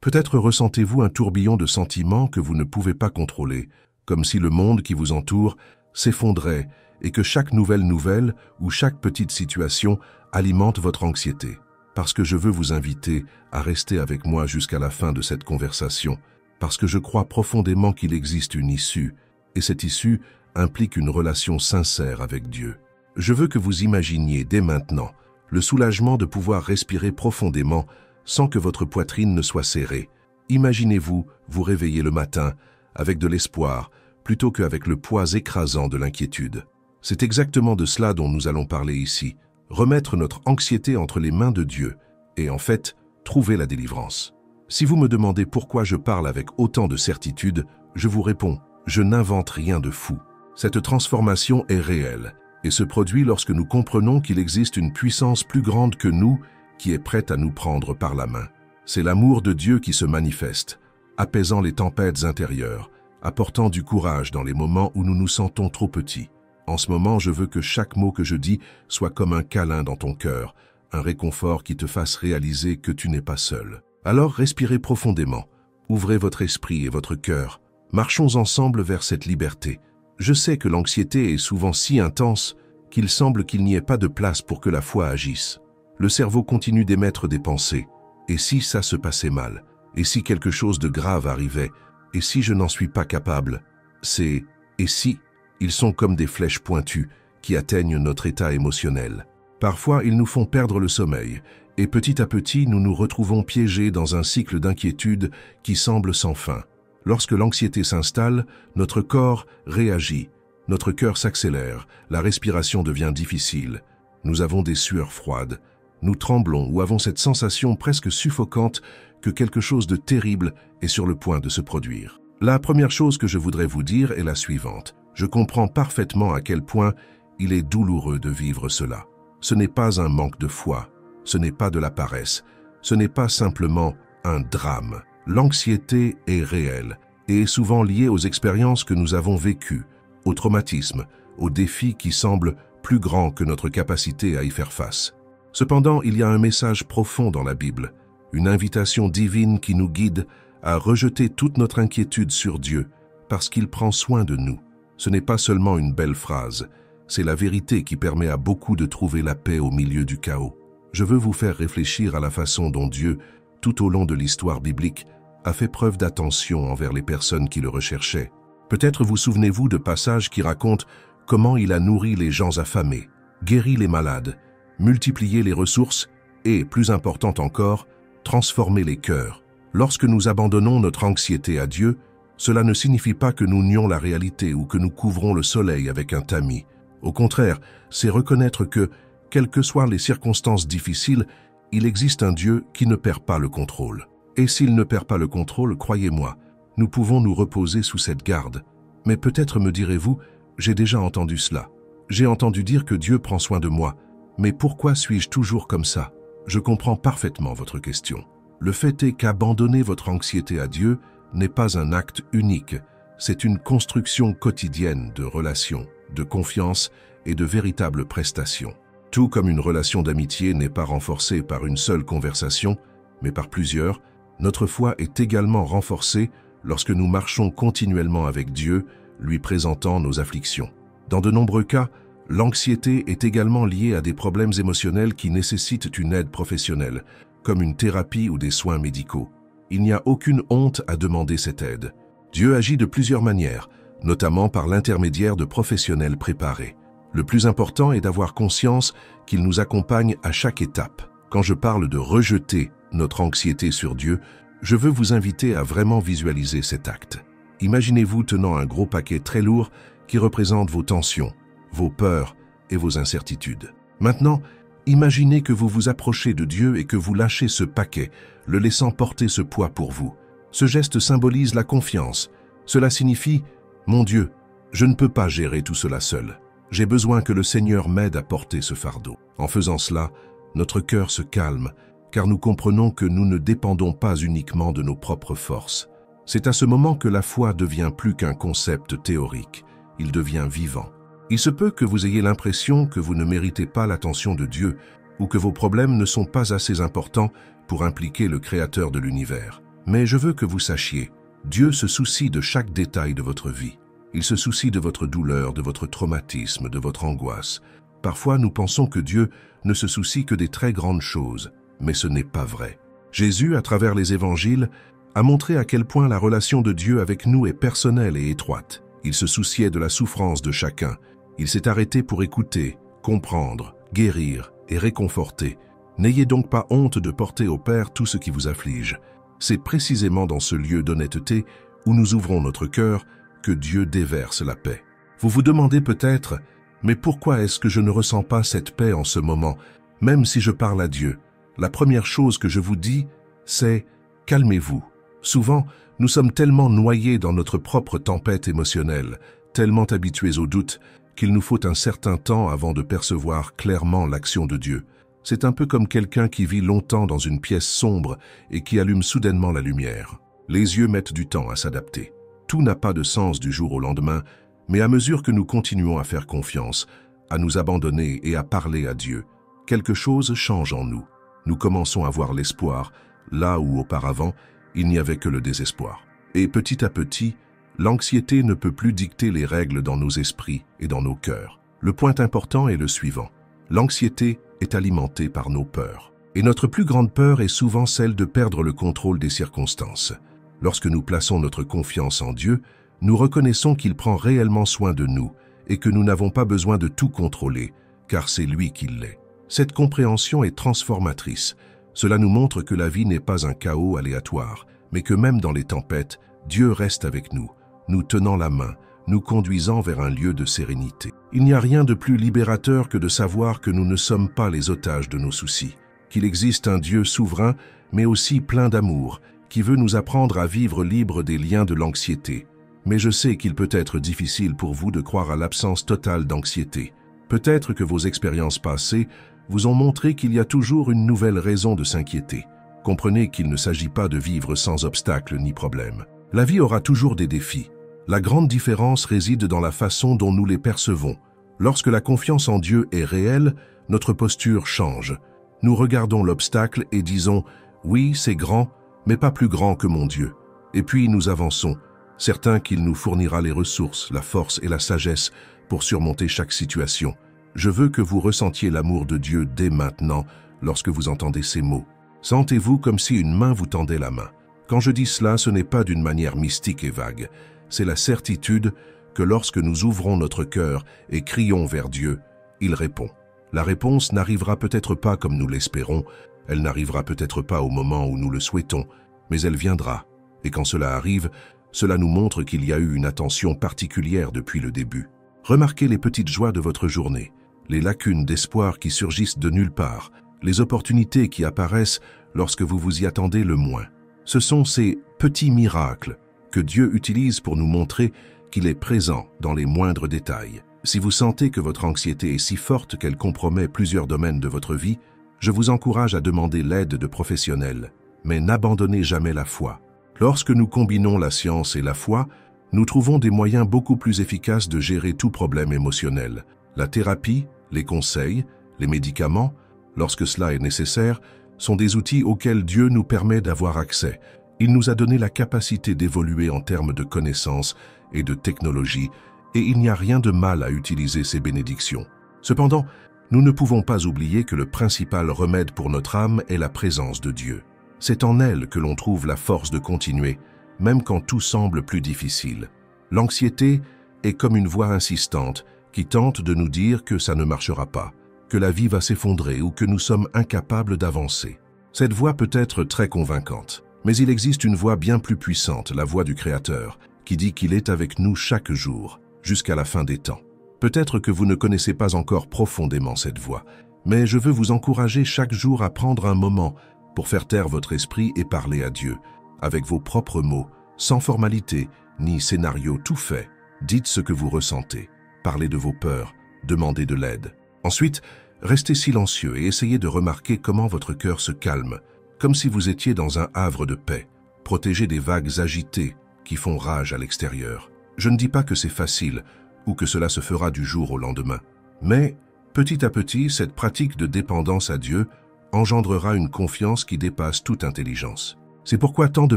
Peut-être ressentez-vous un tourbillon de sentiments que vous ne pouvez pas contrôler, comme si le monde qui vous entoure s'effondrait et que chaque nouvelle ou chaque petite situation alimente votre anxiété. Parce que je veux vous inviter à rester avec moi jusqu'à la fin de cette conversation, parce que je crois profondément qu'il existe une issue, et cette issue implique une relation sincère avec Dieu. Je veux que vous imaginiez dès maintenant le soulagement de pouvoir respirer profondément sans que votre poitrine ne soit serrée. Imaginez-vous vous réveiller le matin avec de l'espoir plutôt qu'avec le poids écrasant de l'inquiétude. C'est exactement de cela dont nous allons parler ici. Remettre notre anxiété entre les mains de Dieu et en fait, trouver la délivrance. Si vous me demandez pourquoi je parle avec autant de certitude, je vous réponds, je n'invente rien de fou. Cette transformation est réelle et se produit lorsque nous comprenons qu'il existe une puissance plus grande que nous qui est prête à nous prendre par la main. C'est l'amour de Dieu qui se manifeste, apaisant les tempêtes intérieures, apportant du courage dans les moments où nous nous sentons trop petits. En ce moment, je veux que chaque mot que je dis soit comme un câlin dans ton cœur, un réconfort qui te fasse réaliser que tu n'es pas seul. Alors respirez profondément, ouvrez votre esprit et votre cœur, marchons ensemble vers cette liberté. Je sais que l'anxiété est souvent si intense qu'il semble qu'il n'y ait pas de place pour que la foi agisse. Le cerveau continue d'émettre des pensées. Et si ça se passait mal? Et si quelque chose de grave arrivait? Et si je n'en suis pas capable? C'est « et si ?» Ils sont comme des flèches pointues qui atteignent notre état émotionnel. Parfois, ils nous font perdre le sommeil, et petit à petit, nous nous retrouvons piégés dans un cycle d'inquiétude qui semble sans fin. Lorsque l'anxiété s'installe, notre corps réagit, notre cœur s'accélère, la respiration devient difficile. Nous avons des sueurs froides, nous tremblons ou avons cette sensation presque suffocante que quelque chose de terrible est sur le point de se produire. La première chose que je voudrais vous dire est la suivante. Je comprends parfaitement à quel point il est douloureux de vivre cela. Ce n'est pas un manque de foi, ce n'est pas de la paresse, ce n'est pas simplement un drame. L'anxiété est réelle et est souvent liée aux expériences que nous avons vécues, aux traumatismes, aux défis qui semblent plus grands que notre capacité à y faire face. Cependant, il y a un message profond dans la Bible, une invitation divine qui nous guide à rejeter toute notre inquiétude sur Dieu parce qu'il prend soin de nous. Ce n'est pas seulement une belle phrase, c'est la vérité qui permet à beaucoup de trouver la paix au milieu du chaos. Je veux vous faire réfléchir à la façon dont Dieu, tout au long de l'histoire biblique, a fait preuve d'attention envers les personnes qui le recherchaient. Peut-être vous souvenez-vous de passages qui racontent comment il a nourri les gens affamés, guéri les malades, multiplié les ressources et, plus important encore, transformé les cœurs. Lorsque nous abandonnons notre anxiété à Dieu, cela ne signifie pas que nous nions la réalité ou que nous couvrons le soleil avec un tamis. Au contraire, c'est reconnaître que, quelles que soient les circonstances difficiles, il existe un Dieu qui ne perd pas le contrôle. Et s'il ne perd pas le contrôle, croyez-moi, nous pouvons nous reposer sous cette garde. Mais peut-être me direz-vous, j'ai déjà entendu cela. J'ai entendu dire que Dieu prend soin de moi. Mais pourquoi suis-je toujours comme ça? Je comprends parfaitement votre question. Le fait est qu'abandonner votre anxiété à Dieu n'est pas un acte unique, c'est une construction quotidienne de relations, de confiance et de véritables prestations. Tout comme une relation d'amitié n'est pas renforcée par une seule conversation, mais par plusieurs, notre foi est également renforcée lorsque nous marchons continuellement avec Dieu, lui présentant nos afflictions. Dans de nombreux cas, l'anxiété est également liée à des problèmes émotionnels qui nécessitent une aide professionnelle, comme une thérapie ou des soins médicaux. Il n'y a aucune honte à demander cette aide. Dieu agit de plusieurs manières, notamment par l'intermédiaire de professionnels préparés. Le plus important est d'avoir conscience qu'il nous accompagne à chaque étape. Quand je parle de rejeter notre anxiété sur Dieu, je veux vous inviter à vraiment visualiser cet acte. Imaginez-vous tenant un gros paquet très lourd qui représente vos tensions, vos peurs et vos incertitudes. Maintenant, imaginez que vous vous approchez de Dieu et que vous lâchez ce paquet, le laissant porter ce poids pour vous. Ce geste symbolise la confiance. Cela signifie « Mon Dieu, je ne peux pas gérer tout cela seul. J'ai besoin que le Seigneur m'aide à porter ce fardeau. » En faisant cela, notre cœur se calme, car nous comprenons que nous ne dépendons pas uniquement de nos propres forces. C'est à ce moment que la foi devient plus qu'un concept théorique. Il devient vivant. Il se peut que vous ayez l'impression que vous ne méritez pas l'attention de Dieu ou que vos problèmes ne sont pas assez importants pour impliquer le Créateur de l'univers. Mais je veux que vous sachiez, Dieu se soucie de chaque détail de votre vie. Il se soucie de votre douleur, de votre traumatisme, de votre angoisse. Parfois, nous pensons que Dieu ne se soucie que des très grandes choses, mais ce n'est pas vrai. Jésus, à travers les évangiles, a montré à quel point la relation de Dieu avec nous est personnelle et étroite. Il se souciait de la souffrance de chacun. Il s'est arrêté pour écouter, comprendre, guérir et réconforter. N'ayez donc pas honte de porter au Père tout ce qui vous afflige. C'est précisément dans ce lieu d'honnêteté où nous ouvrons notre cœur que Dieu déverse la paix. Vous vous demandez peut-être, mais pourquoi est-ce que je ne ressens pas cette paix en ce moment, même si je parle à Dieu? La première chose que je vous dis, c'est « calmez-vous ». Souvent, nous sommes tellement noyés dans notre propre tempête émotionnelle, tellement habitués au doute, qu'il nous faut un certain temps avant de percevoir clairement l'action de Dieu. C'est un peu comme quelqu'un qui vit longtemps dans une pièce sombre et qui allume soudainement la lumière. Les yeux mettent du temps à s'adapter. Tout n'a pas de sens du jour au lendemain, mais à mesure que nous continuons à faire confiance, à nous abandonner et à parler à Dieu, quelque chose change en nous. Nous commençons à voir l'espoir, là où auparavant, il n'y avait que le désespoir. Et petit à petit, l'anxiété ne peut plus dicter les règles dans nos esprits et dans nos cœurs. Le point important est le suivant. L'anxiété est alimentée par nos peurs. Et notre plus grande peur est souvent celle de perdre le contrôle des circonstances. Lorsque nous plaçons notre confiance en Dieu, nous reconnaissons qu'il prend réellement soin de nous et que nous n'avons pas besoin de tout contrôler, car c'est lui qui l'est. Cette compréhension est transformatrice. Cela nous montre que la vie n'est pas un chaos aléatoire, mais que même dans les tempêtes, Dieu reste avec nous, nous tenant la main, nous conduisant vers un lieu de sérénité. Il n'y a rien de plus libérateur que de savoir que nous ne sommes pas les otages de nos soucis, qu'il existe un Dieu souverain, mais aussi plein d'amour, qui veut nous apprendre à vivre libre des liens de l'anxiété. Mais je sais qu'il peut être difficile pour vous de croire à l'absence totale d'anxiété. Peut-être que vos expériences passées vous ont montré qu'il y a toujours une nouvelle raison de s'inquiéter. Comprenez qu'il ne s'agit pas de vivre sans obstacles ni problèmes. La vie aura toujours des défis. La grande différence réside dans la façon dont nous les percevons. Lorsque la confiance en Dieu est réelle, notre posture change. Nous regardons l'obstacle et disons « Oui, c'est grand, mais pas plus grand que mon Dieu ». Et puis nous avançons, certains qu'il nous fournira les ressources, la force et la sagesse pour surmonter chaque situation. Je veux que vous ressentiez l'amour de Dieu dès maintenant lorsque vous entendez ces mots. Sentez-vous comme si une main vous tendait la main. Quand je dis cela, ce n'est pas d'une manière mystique et vague. C'est la certitude que lorsque nous ouvrons notre cœur et crions vers Dieu, il répond. La réponse n'arrivera peut-être pas comme nous l'espérons, elle n'arrivera peut-être pas au moment où nous le souhaitons, mais elle viendra. Et quand cela arrive, cela nous montre qu'il y a eu une attention particulière depuis le début. Remarquez les petites joies de votre journée, les lacunes d'espoir qui surgissent de nulle part, les opportunités qui apparaissent lorsque vous vous y attendez le moins. Ce sont ces petits miracles que Dieu utilise pour nous montrer qu'il est présent dans les moindres détails. Si vous sentez que votre anxiété est si forte qu'elle compromet plusieurs domaines de votre vie, je vous encourage à demander l'aide de professionnels, mais n'abandonnez jamais la foi. Lorsque nous combinons la science et la foi, nous trouvons des moyens beaucoup plus efficaces de gérer tout problème émotionnel. La thérapie, les conseils, les médicaments, lorsque cela est nécessaire, sont des outils auxquels Dieu nous permet d'avoir accès. Il nous a donné la capacité d'évoluer en termes de connaissances et de technologie, et il n'y a rien de mal à utiliser ces bénédictions. Cependant, nous ne pouvons pas oublier que le principal remède pour notre âme est la présence de Dieu. C'est en elle que l'on trouve la force de continuer, même quand tout semble plus difficile. L'anxiété est comme une voix insistante qui tente de nous dire que ça ne marchera pas, que la vie va s'effondrer ou que nous sommes incapables d'avancer. Cette voix peut être très convaincante. Mais il existe une voix bien plus puissante, la voix du Créateur, qui dit qu'il est avec nous chaque jour, jusqu'à la fin des temps. Peut-être que vous ne connaissez pas encore profondément cette voix, mais je veux vous encourager chaque jour à prendre un moment pour faire taire votre esprit et parler à Dieu, avec vos propres mots, sans formalité ni scénario tout fait. Dites ce que vous ressentez, parlez de vos peurs, demandez de l'aide. Ensuite, restez silencieux et essayez de remarquer comment votre cœur se calme, comme si vous étiez dans un havre de paix, protégé des vagues agitées qui font rage à l'extérieur. Je ne dis pas que c'est facile ou que cela se fera du jour au lendemain, mais petit à petit, cette pratique de dépendance à Dieu engendrera une confiance qui dépasse toute intelligence. C'est pourquoi tant de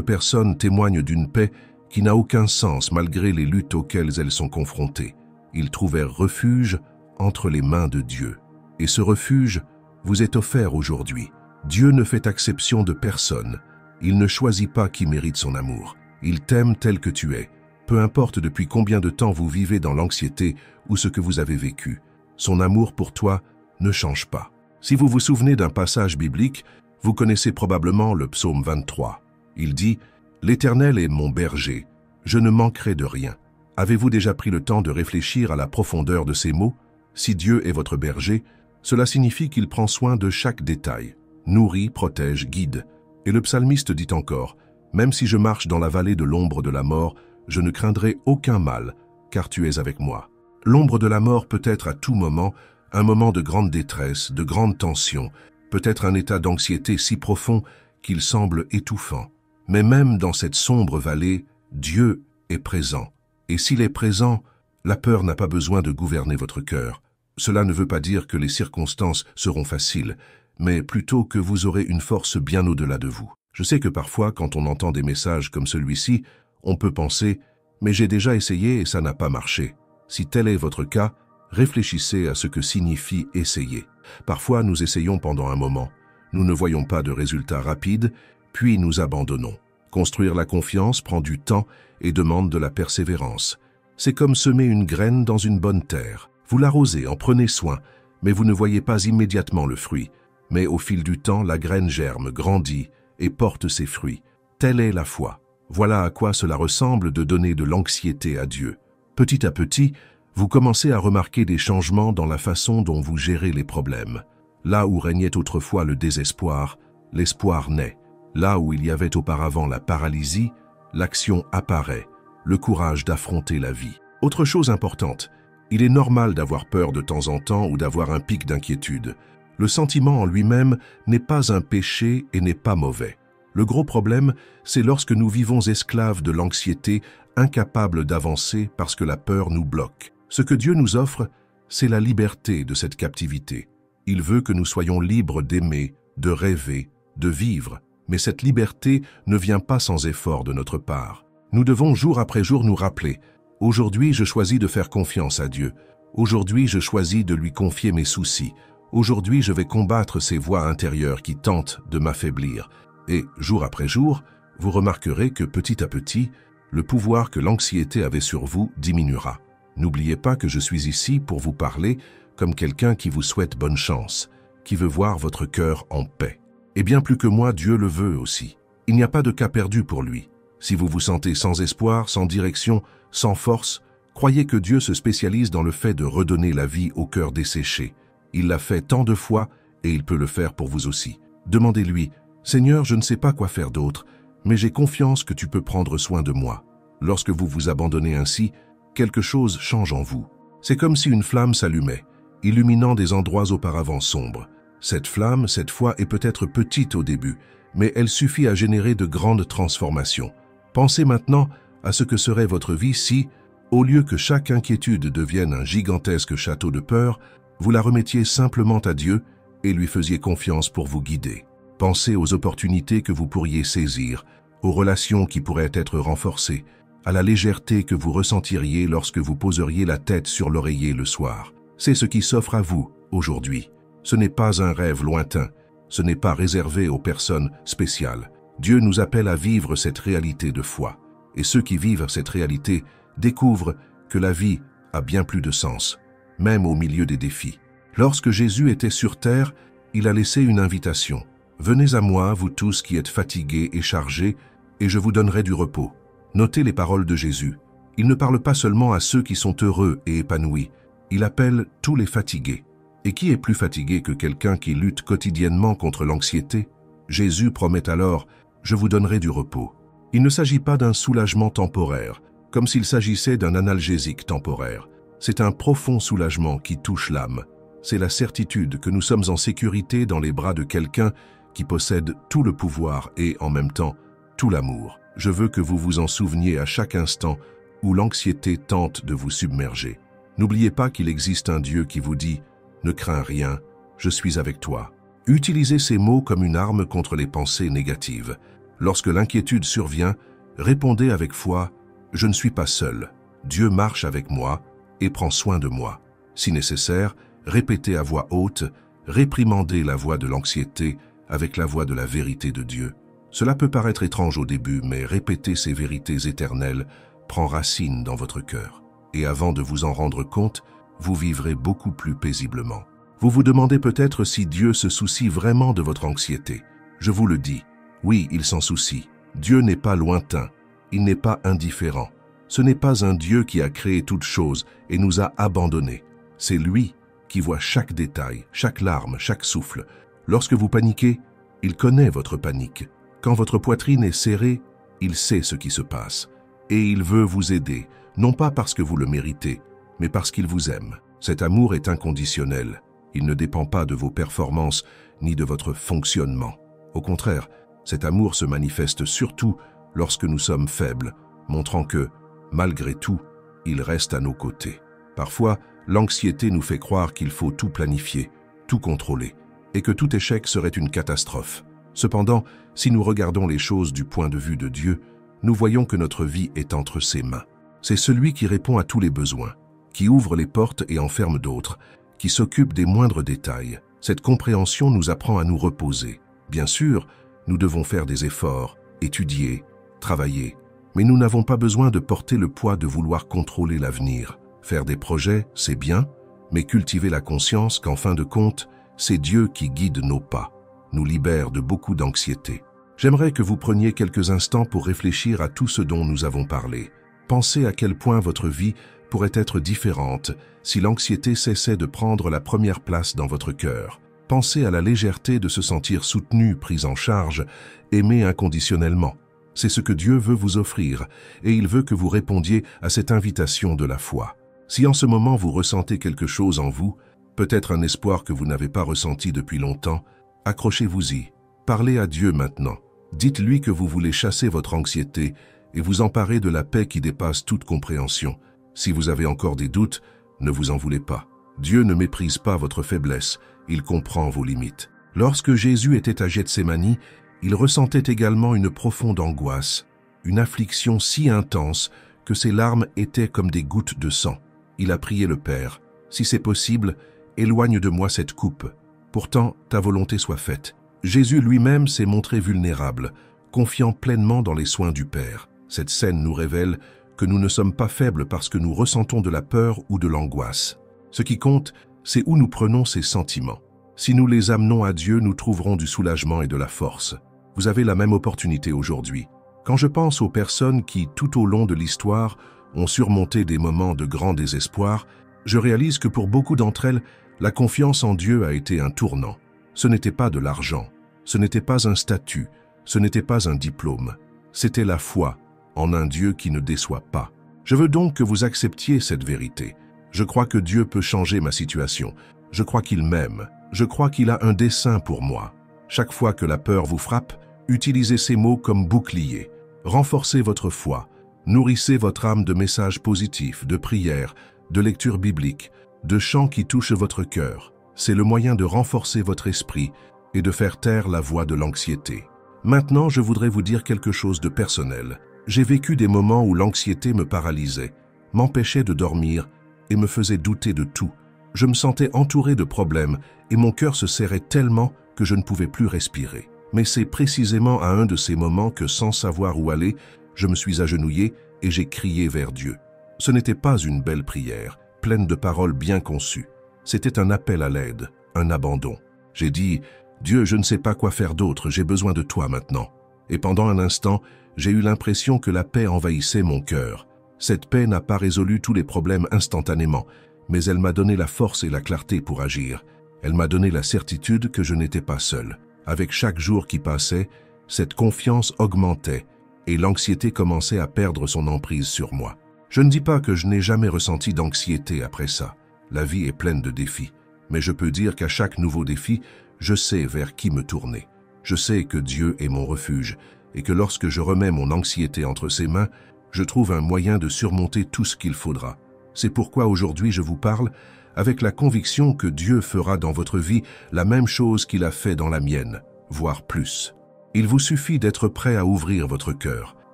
personnes témoignent d'une paix qui n'a aucun sens malgré les luttes auxquelles elles sont confrontées. Ils trouvèrent refuge entre les mains de Dieu. Et ce refuge vous est offert aujourd'hui. Dieu ne fait exception de personne. Il ne choisit pas qui mérite son amour. Il t'aime tel que tu es. Peu importe depuis combien de temps vous vivez dans l'anxiété ou ce que vous avez vécu. Son amour pour toi ne change pas. Si vous vous souvenez d'un passage biblique, vous connaissez probablement le psaume 23. Il dit « L'Éternel est mon berger, je ne manquerai de rien ». Avez-vous déjà pris le temps de réfléchir à la profondeur de ces mots? Si Dieu est votre berger, cela signifie qu'il prend soin de chaque détail, nourrit, protège, guide. Et le psalmiste dit encore « Même si je marche dans la vallée de l'ombre de la mort, je ne craindrai aucun mal, car tu es avec moi. » L'ombre de la mort peut être à tout moment un moment de grande détresse, de grande tension, peut-être un état d'anxiété si profond qu'il semble étouffant. Mais même dans cette sombre vallée, Dieu est présent. Et s'il est présent, la peur n'a pas besoin de gouverner votre cœur. Cela ne veut pas dire que les circonstances seront faciles, mais plutôt que vous aurez une force bien au-delà de vous. Je sais que parfois, quand on entend des messages comme celui-ci, on peut penser « mais j'ai déjà essayé et ça n'a pas marché ». Si tel est votre cas, réfléchissez à ce que signifie essayer. Parfois, nous essayons pendant un moment. Nous ne voyons pas de résultats rapides, puis nous abandonnons. Construire la confiance prend du temps et demande de la persévérance. C'est comme semer une graine dans une bonne terre. Vous l'arrosez, en prenez soin, mais vous ne voyez pas immédiatement le fruit. Mais au fil du temps, la graine germe, grandit et porte ses fruits. Telle est la foi. Voilà à quoi cela ressemble de donner de l'anxiété à Dieu. Petit à petit, vous commencez à remarquer des changements dans la façon dont vous gérez les problèmes. Là où régnait autrefois le désespoir, l'espoir naît. Là où il y avait auparavant la paralysie, l'action apparaît, le courage d'affronter la vie. Autre chose importante, il est normal d'avoir peur de temps en temps ou d'avoir un pic d'inquiétude. Le sentiment en lui-même n'est pas un péché et n'est pas mauvais. Le gros problème, c'est lorsque nous vivons esclaves de l'anxiété, incapables d'avancer parce que la peur nous bloque. Ce que Dieu nous offre, c'est la liberté de cette captivité. Il veut que nous soyons libres d'aimer, de rêver, de vivre. Mais cette liberté ne vient pas sans effort de notre part. Nous devons jour après jour nous rappeler « Aujourd'hui, je choisis de faire confiance à Dieu. Aujourd'hui, je choisis de lui confier mes soucis. Aujourd'hui, je vais combattre ces voix intérieures qui tentent de m'affaiblir. » Et, jour après jour, vous remarquerez que petit à petit, le pouvoir que l'anxiété avait sur vous diminuera. N'oubliez pas que je suis ici pour vous parler comme quelqu'un qui vous souhaite bonne chance, qui veut voir votre cœur en paix. Et bien plus que moi, Dieu le veut aussi. Il n'y a pas de cas perdu pour lui. Si vous vous sentez sans espoir, sans direction, sans force, croyez que Dieu se spécialise dans le fait de redonner la vie au cœur desséché. Il l'a fait tant de fois et il peut le faire pour vous aussi. Demandez-lui « Seigneur, je ne sais pas quoi faire d'autre, mais j'ai confiance que tu peux prendre soin de moi. » Lorsque vous vous abandonnez ainsi, quelque chose change en vous. C'est comme si une flamme s'allumait, illuminant des endroits auparavant sombres. Cette flamme, cette fois, est peut-être petite au début, mais elle suffit à générer de grandes transformations. Pensez maintenant à ce que serait votre vie si, au lieu que chaque inquiétude devienne un gigantesque château de peur, vous la remettiez simplement à Dieu et lui faisiez confiance pour vous guider. Pensez aux opportunités que vous pourriez saisir, aux relations qui pourraient être renforcées, à la légèreté que vous ressentiriez lorsque vous poseriez la tête sur l'oreiller le soir. C'est ce qui s'offre à vous aujourd'hui. Ce n'est pas un rêve lointain, ce n'est pas réservé aux personnes spéciales. Dieu nous appelle à vivre cette réalité de foi. Et ceux qui vivent cette réalité découvrent que la vie a bien plus de sens, même au milieu des défis. Lorsque Jésus était sur terre, il a laissé une invitation. « Venez à moi, vous tous qui êtes fatigués et chargés, et je vous donnerai du repos. » Notez les paroles de Jésus. Il ne parle pas seulement à ceux qui sont heureux et épanouis. Il appelle tous les fatigués. Et qui est plus fatigué que quelqu'un qui lutte quotidiennement contre l'anxiété? Jésus promet alors « Je vous donnerai du repos ». Il ne s'agit pas d'un soulagement temporaire, comme s'il s'agissait d'un analgésique temporaire. C'est un profond soulagement qui touche l'âme. C'est la certitude que nous sommes en sécurité dans les bras de quelqu'un qui possède tout le pouvoir et, en même temps, tout l'amour. Je veux que vous vous en souveniez à chaque instant où l'anxiété tente de vous submerger. N'oubliez pas qu'il existe un Dieu qui vous dit « Ne crains rien, je suis avec toi ». Utilisez ces mots comme une arme contre les pensées négatives. Lorsque l'inquiétude survient, répondez avec foi, « Je ne suis pas seul. Dieu marche avec moi et prend soin de moi. » Si nécessaire, répétez à voix haute, réprimandez la voix de l'anxiété avec la voix de la vérité de Dieu. Cela peut paraître étrange au début, mais répéter ces vérités éternelles prend racine dans votre cœur. Et avant de vous en rendre compte, vous vivrez beaucoup plus paisiblement. Vous vous demandez peut-être si Dieu se soucie vraiment de votre anxiété. Je vous le dis, oui, il s'en soucie. Dieu n'est pas lointain, il n'est pas indifférent. Ce n'est pas un Dieu qui a créé toutes choses et nous a abandonnés. C'est lui qui voit chaque détail, chaque larme, chaque souffle. Lorsque vous paniquez, il connaît votre panique. Quand votre poitrine est serrée, il sait ce qui se passe. Et il veut vous aider, non pas parce que vous le méritez, mais parce qu'il vous aime. Cet amour est inconditionnel. Il ne dépend pas de vos performances ni de votre fonctionnement. Au contraire, cet amour se manifeste surtout lorsque nous sommes faibles, montrant que, malgré tout, il reste à nos côtés. Parfois, l'anxiété nous fait croire qu'il faut tout planifier, tout contrôler, et que tout échec serait une catastrophe. Cependant, si nous regardons les choses du point de vue de Dieu, nous voyons que notre vie est entre ses mains. C'est celui qui répond à tous les besoins, qui ouvre les portes et en ferme d'autres, qui s'occupe des moindres détails. Cette compréhension nous apprend à nous reposer. Bien sûr, nous devons faire des efforts, étudier, travailler, mais nous n'avons pas besoin de porter le poids de vouloir contrôler l'avenir. Faire des projets, c'est bien, mais cultiver la conscience qu'en fin de compte, c'est Dieu qui guide nos pas, nous libère de beaucoup d'anxiété. J'aimerais que vous preniez quelques instants pour réfléchir à tout ce dont nous avons parlé. Pensez à quel point votre vie pourrait être différente si l'anxiété cessait de prendre la première place dans votre cœur. Pensez à la légèreté de se sentir soutenu, pris en charge, aimé inconditionnellement. C'est ce que Dieu veut vous offrir, et il veut que vous répondiez à cette invitation de la foi. Si en ce moment vous ressentez quelque chose en vous, peut-être un espoir que vous n'avez pas ressenti depuis longtemps, accrochez-vous-y. Parlez à Dieu maintenant. Dites-lui que vous voulez chasser votre anxiété et vous emparer de la paix qui dépasse toute compréhension. Si vous avez encore des doutes, ne vous en voulez pas. Dieu ne méprise pas votre faiblesse, il comprend vos limites. Lorsque Jésus était à Gethsémani, il ressentait également une profonde angoisse, une affliction si intense que ses larmes étaient comme des gouttes de sang. Il a prié le Père, « Si c'est possible, éloigne de moi cette coupe. Pourtant, ta volonté soit faite. » Jésus lui-même s'est montré vulnérable, confiant pleinement dans les soins du Père. Cette scène nous révèle que nous ne sommes pas faibles parce que nous ressentons de la peur ou de l'angoisse. Ce qui compte, c'est où nous prenons ces sentiments. Si nous les amenons à Dieu, nous trouverons du soulagement et de la force. Vous avez la même opportunité aujourd'hui. Quand je pense aux personnes qui, tout au long de l'histoire, ont surmonté des moments de grand désespoir, je réalise que pour beaucoup d'entre elles, la confiance en Dieu a été un tournant. Ce n'était pas de l'argent, ce n'était pas un statut, ce n'était pas un diplôme. C'était la foi en un Dieu qui ne déçoit pas. Je veux donc que vous acceptiez cette vérité. Je crois que Dieu peut changer ma situation. Je crois qu'il m'aime. Je crois qu'il a un dessein pour moi. Chaque fois que la peur vous frappe, utilisez ces mots comme bouclier. Renforcez votre foi. Nourrissez votre âme de messages positifs, de prières, de lectures bibliques, de chants qui touchent votre cœur. C'est le moyen de renforcer votre esprit et de faire taire la voix de l'anxiété. Maintenant, je voudrais vous dire quelque chose de personnel. J'ai vécu des moments où l'anxiété me paralysait, m'empêchait de dormir et me faisait douter de tout. Je me sentais entouré de problèmes et mon cœur se serrait tellement que je ne pouvais plus respirer. Mais c'est précisément à un de ces moments que, sans savoir où aller, je me suis agenouillé et j'ai crié vers Dieu. Ce n'était pas une belle prière, pleine de paroles bien conçues. C'était un appel à l'aide, un abandon. J'ai dit, « Dieu, je ne sais pas quoi faire d'autre, j'ai besoin de toi maintenant. » Et pendant un instant, j'ai eu l'impression que la paix envahissait mon cœur. Cette paix n'a pas résolu tous les problèmes instantanément, mais elle m'a donné la force et la clarté pour agir. Elle m'a donné la certitude que je n'étais pas seul. Avec chaque jour qui passait, cette confiance augmentait et l'anxiété commençait à perdre son emprise sur moi. Je ne dis pas que je n'ai jamais ressenti d'anxiété après ça. La vie est pleine de défis, mais je peux dire qu'à chaque nouveau défi, je sais vers qui me tourner. Je sais que Dieu est mon refuge et que lorsque je remets mon anxiété entre ses mains, je trouve un moyen de surmonter tout ce qu'il faudra. C'est pourquoi aujourd'hui je vous parle avec la conviction que Dieu fera dans votre vie la même chose qu'il a fait dans la mienne, voire plus. Il vous suffit d'être prêt à ouvrir votre cœur.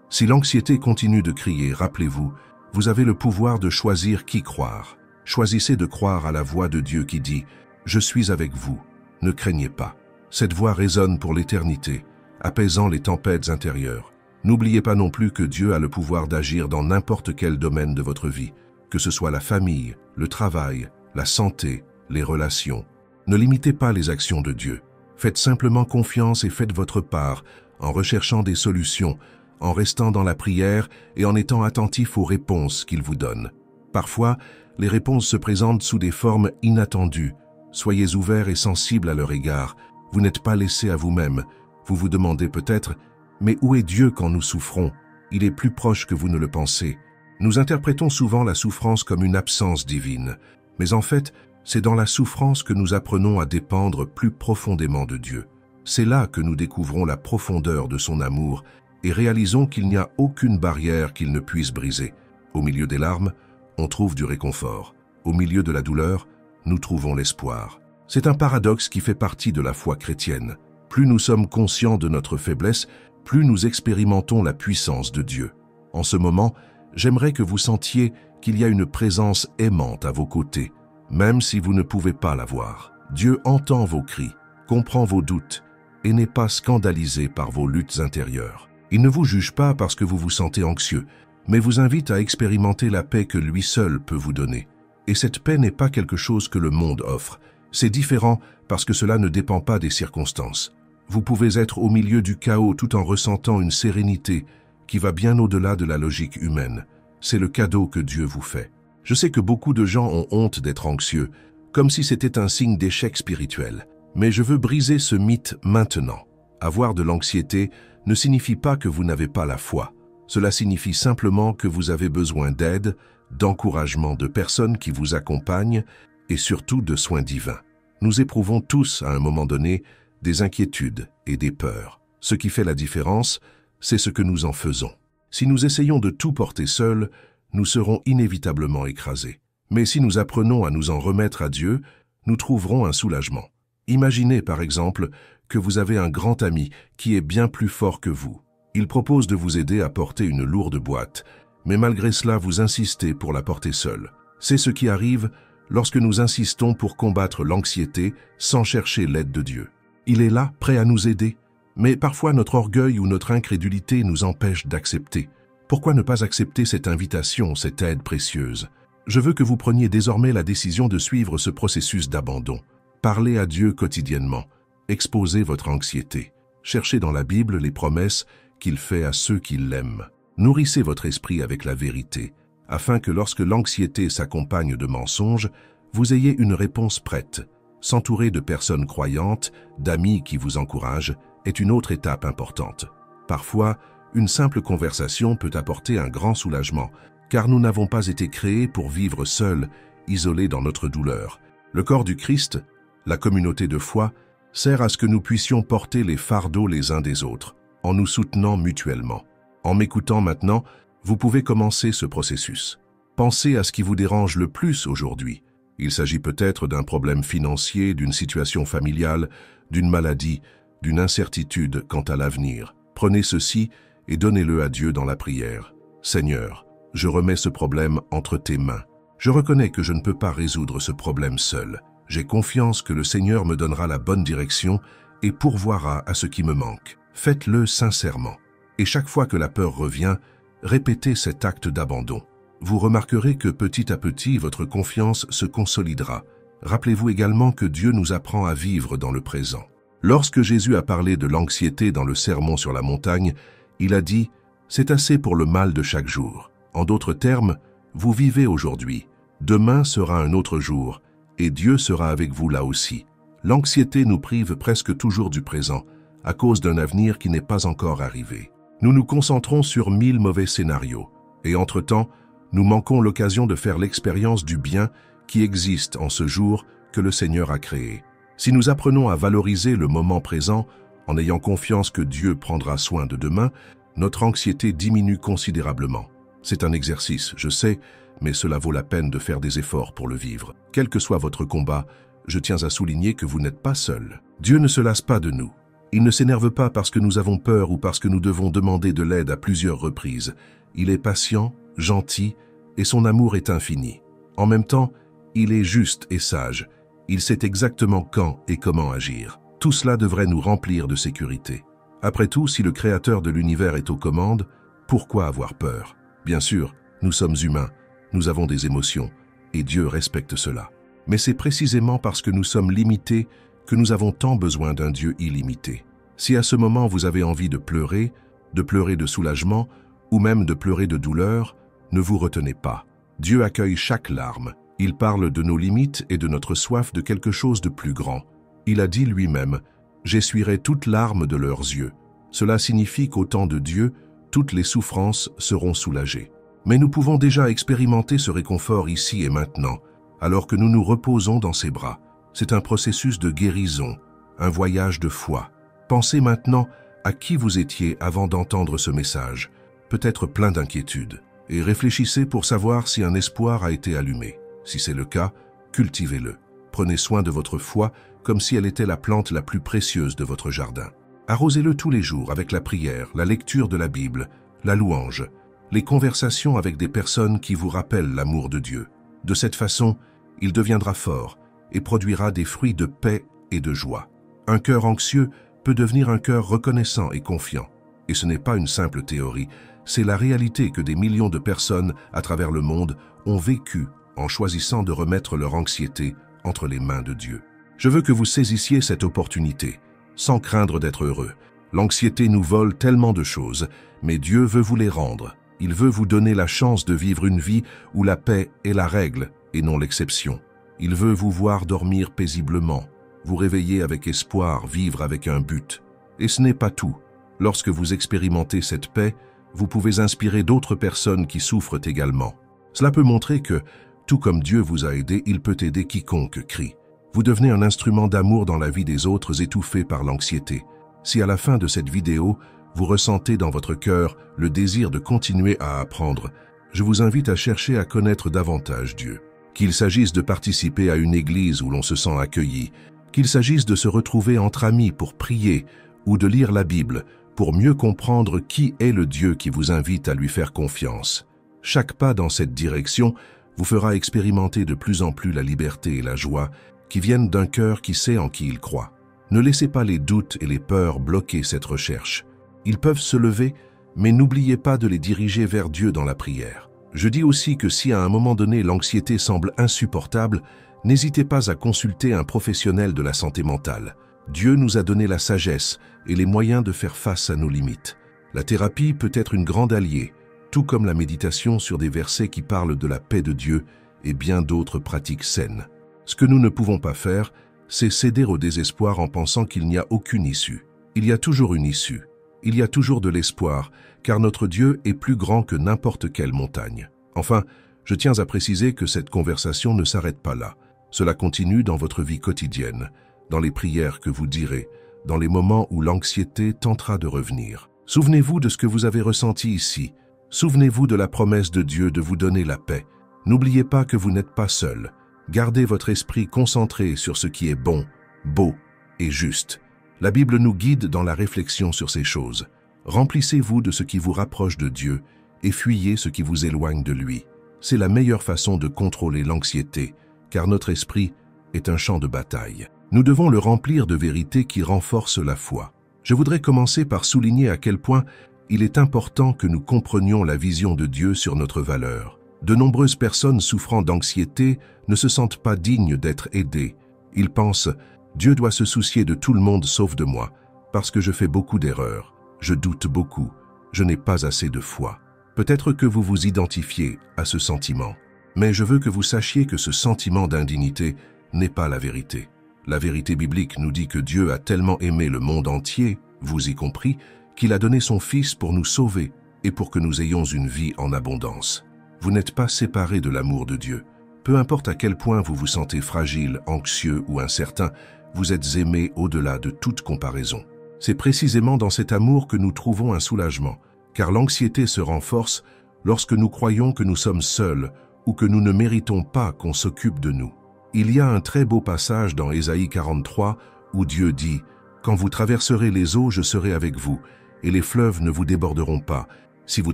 Si l'anxiété continue de crier, rappelez-vous, vous avez le pouvoir de choisir qui croire. Choisissez de croire à la voix de Dieu qui dit « Je suis avec vous, ne craignez pas ». Cette voix résonne pour l'éternité, apaisant les tempêtes intérieures. N'oubliez pas non plus que Dieu a le pouvoir d'agir dans n'importe quel domaine de votre vie, que ce soit la famille, le travail, la santé, les relations. Ne limitez pas les actions de Dieu. Faites simplement confiance et faites votre part en recherchant des solutions, en restant dans la prière et en étant attentif aux réponses qu'il vous donne. Parfois, les réponses se présentent sous des formes inattendues. Soyez ouverts et sensibles à leur égard. Vous n'êtes pas laissés à vous-même. Vous vous demandez peut-être « Mais où est Dieu quand nous souffrons ? Il est plus proche que vous ne le pensez. » Nous interprétons souvent la souffrance comme une absence divine. Mais en fait, c'est dans la souffrance que nous apprenons à dépendre plus profondément de Dieu. C'est là que nous découvrons la profondeur de son amour et réalisons qu'il n'y a aucune barrière qu'il ne puisse briser. Au milieu des larmes, on trouve du réconfort. Au milieu de la douleur, nous trouvons l'espoir. C'est un paradoxe qui fait partie de la foi chrétienne. Plus nous sommes conscients de notre faiblesse, plus nous expérimentons la puissance de Dieu. En ce moment, j'aimerais que vous sentiez qu'il y a une présence aimante à vos côtés, même si vous ne pouvez pas la voir. Dieu entend vos cris, comprend vos doutes et n'est pas scandalisé par vos luttes intérieures. Il ne vous juge pas parce que vous vous sentez anxieux, mais vous invite à expérimenter la paix que lui seul peut vous donner. Et cette paix n'est pas quelque chose que le monde offre. C'est différent parce que cela ne dépend pas des circonstances. Vous pouvez être au milieu du chaos tout en ressentant une sérénité qui va bien au-delà de la logique humaine. C'est le cadeau que Dieu vous fait. Je sais que beaucoup de gens ont honte d'être anxieux, comme si c'était un signe d'échec spirituel. Mais je veux briser ce mythe maintenant. Avoir de l'anxiété ne signifie pas que vous n'avez pas la foi. Cela signifie simplement que vous avez besoin d'aide, d'encouragement, de personnes qui vous accompagnent et surtout de soins divins. Nous éprouvons tous, à un moment donné, des inquiétudes et des peurs. Ce qui fait la différence, c'est ce que nous en faisons. Si nous essayons de tout porter seuls, nous serons inévitablement écrasés. Mais si nous apprenons à nous en remettre à Dieu, nous trouverons un soulagement. Imaginez par exemple que vous avez un grand ami qui est bien plus fort que vous. Il propose de vous aider à porter une lourde boîte, mais malgré cela vous insistez pour la porter seul. C'est ce qui arrive lorsque nous insistons pour combattre l'anxiété sans chercher l'aide de Dieu. Il est là, prêt à nous aider, mais parfois notre orgueil ou notre incrédulité nous empêche d'accepter. Pourquoi ne pas accepter cette invitation, cette aide précieuse? Je veux que vous preniez désormais la décision de suivre ce processus d'abandon. Parlez à Dieu quotidiennement, exposez votre anxiété. Cherchez dans la Bible les promesses qu'il fait à ceux qui l'aiment. Nourrissez votre esprit avec la vérité, afin que lorsque l'anxiété s'accompagne de mensonges, vous ayez une réponse prête. S'entourer de personnes croyantes, d'amis qui vous encouragent, est une autre étape importante. Parfois, une simple conversation peut apporter un grand soulagement, car nous n'avons pas été créés pour vivre seuls, isolés dans notre douleur. Le corps du Christ, la communauté de foi, sert à ce que nous puissions porter les fardeaux les uns des autres, en nous soutenant mutuellement. En m'écoutant maintenant, vous pouvez commencer ce processus. Pensez à ce qui vous dérange le plus aujourd'hui. Il s'agit peut-être d'un problème financier, d'une situation familiale, d'une maladie, d'une incertitude quant à l'avenir. Prenez ceci et donnez-le à Dieu dans la prière. Seigneur, je remets ce problème entre tes mains. Je reconnais que je ne peux pas résoudre ce problème seul. J'ai confiance que le Seigneur me donnera la bonne direction et pourvoira à ce qui me manque. Faites-le sincèrement. Et chaque fois que la peur revient, répétez cet acte d'abandon. Vous remarquerez que petit à petit, votre confiance se consolidera. Rappelez-vous également que Dieu nous apprend à vivre dans le présent. Lorsque Jésus a parlé de l'anxiété dans le Sermon sur la montagne, il a dit « C'est assez pour le mal de chaque jour ». En d'autres termes, vous vivez aujourd'hui. Demain sera un autre jour, et Dieu sera avec vous là aussi. L'anxiété nous prive presque toujours du présent, à cause d'un avenir qui n'est pas encore arrivé. Nous nous concentrons sur 1000 mauvais scénarios, et entre-temps, nous manquons l'occasion de faire l'expérience du bien qui existe en ce jour que le Seigneur a créé. Si nous apprenons à valoriser le moment présent, en ayant confiance que Dieu prendra soin de demain, notre anxiété diminue considérablement. C'est un exercice, je sais, mais cela vaut la peine de faire des efforts pour le vivre. Quel que soit votre combat, je tiens à souligner que vous n'êtes pas seul. Dieu ne se lasse pas de nous. Il ne s'énerve pas parce que nous avons peur ou parce que nous devons demander de l'aide à plusieurs reprises. Il est patient, gentil, et son amour est infini. En même temps, il est juste et sage. Il sait exactement quand et comment agir. Tout cela devrait nous remplir de sécurité. Après tout, si le Créateur de l'univers est aux commandes, pourquoi avoir peur? Bien sûr, nous sommes humains, nous avons des émotions, et Dieu respecte cela. Mais c'est précisément parce que nous sommes limités que nous avons tant besoin d'un Dieu illimité. Si à ce moment vous avez envie de pleurer de soulagement, ou même de pleurer de douleur, ne vous retenez pas. Dieu accueille chaque larme. Il parle de nos limites et de notre soif de quelque chose de plus grand. Il a dit lui-même « J'essuierai toute larme de leurs yeux ». Cela signifie qu'au temps de Dieu, toutes les souffrances seront soulagées. Mais nous pouvons déjà expérimenter ce réconfort ici et maintenant, alors que nous nous reposons dans ses bras. C'est un processus de guérison, un voyage de foi. Pensez maintenant à qui vous étiez avant d'entendre ce message, peut-être plein d'inquiétude, et réfléchissez pour savoir si un espoir a été allumé. Si c'est le cas, cultivez-le. Prenez soin de votre foi comme si elle était la plante la plus précieuse de votre jardin. Arrosez-le tous les jours avec la prière, la lecture de la Bible, la louange, les conversations avec des personnes qui vous rappellent l'amour de Dieu. De cette façon, il deviendra fort et produira des fruits de paix et de joie. Un cœur anxieux peut devenir un cœur reconnaissant et confiant. Et ce n'est pas une simple théorie, c'est la réalité que des millions de personnes à travers le monde ont vécu en choisissant de remettre leur anxiété entre les mains de Dieu. Je veux que vous saisissiez cette opportunité, sans craindre d'être heureux. L'anxiété nous vole tellement de choses, mais Dieu veut vous les rendre. Il veut vous donner la chance de vivre une vie où la paix est la règle et non l'exception. Il veut vous voir dormir paisiblement, vous réveiller avec espoir, vivre avec un but. Et ce n'est pas tout. Lorsque vous expérimentez cette paix, vous pouvez inspirer d'autres personnes qui souffrent également. Cela peut montrer que, tout comme Dieu vous a aidé, il peut aider quiconque crie. Vous devenez un instrument d'amour dans la vie des autres étouffés par l'anxiété. Si à la fin de cette vidéo, vous ressentez dans votre cœur le désir de continuer à apprendre, je vous invite à chercher à connaître davantage Dieu. Qu'il s'agisse de participer à une église où l'on se sent accueilli, qu'il s'agisse de se retrouver entre amis pour prier ou de lire la Bible pour mieux comprendre qui est le Dieu qui vous invite à lui faire confiance. Chaque pas dans cette direction vous fera expérimenter de plus en plus la liberté et la joie qui viennent d'un cœur qui sait en qui il croit. Ne laissez pas les doutes et les peurs bloquer cette recherche. Ils peuvent se lever, mais n'oubliez pas de les diriger vers Dieu dans la prière. Je dis aussi que si à un moment donné l'anxiété semble insupportable, n'hésitez pas à consulter un professionnel de la santé mentale. Dieu nous a donné la sagesse et les moyens de faire face à nos limites. La thérapie peut être une grande alliée, tout comme la méditation sur des versets qui parlent de la paix de Dieu et bien d'autres pratiques saines. Ce que nous ne pouvons pas faire, c'est céder au désespoir en pensant qu'il n'y a aucune issue. Il y a toujours une issue. Il y a toujours de l'espoir, car notre Dieu est plus grand que n'importe quelle montagne. Enfin, je tiens à préciser que cette conversation ne s'arrête pas là. Cela continue dans votre vie quotidienne, dans les prières que vous direz, dans les moments où l'anxiété tentera de revenir. Souvenez-vous de ce que vous avez ressenti ici. Souvenez-vous de la promesse de Dieu de vous donner la paix. N'oubliez pas que vous n'êtes pas seul. Gardez votre esprit concentré sur ce qui est bon, beau et juste. La Bible nous guide dans la réflexion sur ces choses. Remplissez-vous de ce qui vous rapproche de Dieu et fuyez ce qui vous éloigne de lui. C'est la meilleure façon de contrôler l'anxiété, car notre esprit est un champ de bataille. Nous devons le remplir de vérités qui renforcent la foi. Je voudrais commencer par souligner à quel point il est important que nous comprenions la vision de Dieu sur notre valeur. De nombreuses personnes souffrant d'anxiété ne se sentent pas dignes d'être aidées. Ils pensent « Dieu doit se soucier de tout le monde sauf de moi, parce que je fais beaucoup d'erreurs, je doute beaucoup, je n'ai pas assez de foi ». Peut-être que vous vous identifiez à ce sentiment, mais je veux que vous sachiez que ce sentiment d'indignité n'est pas la vérité. La vérité biblique nous dit que Dieu a tellement aimé le monde entier, vous y compris, qu'il a donné son Fils pour nous sauver et pour que nous ayons une vie en abondance. Vous n'êtes pas séparés de l'amour de Dieu. Peu importe à quel point vous vous sentez fragile, anxieux ou incertain, vous êtes aimés au-delà de toute comparaison. C'est précisément dans cet amour que nous trouvons un soulagement, car l'anxiété se renforce lorsque nous croyons que nous sommes seuls ou que nous ne méritons pas qu'on s'occupe de nous. Il y a un très beau passage dans Ésaïe 43 où Dieu dit « Quand vous traverserez les eaux, je serai avec vous, et les fleuves ne vous déborderont pas. Si vous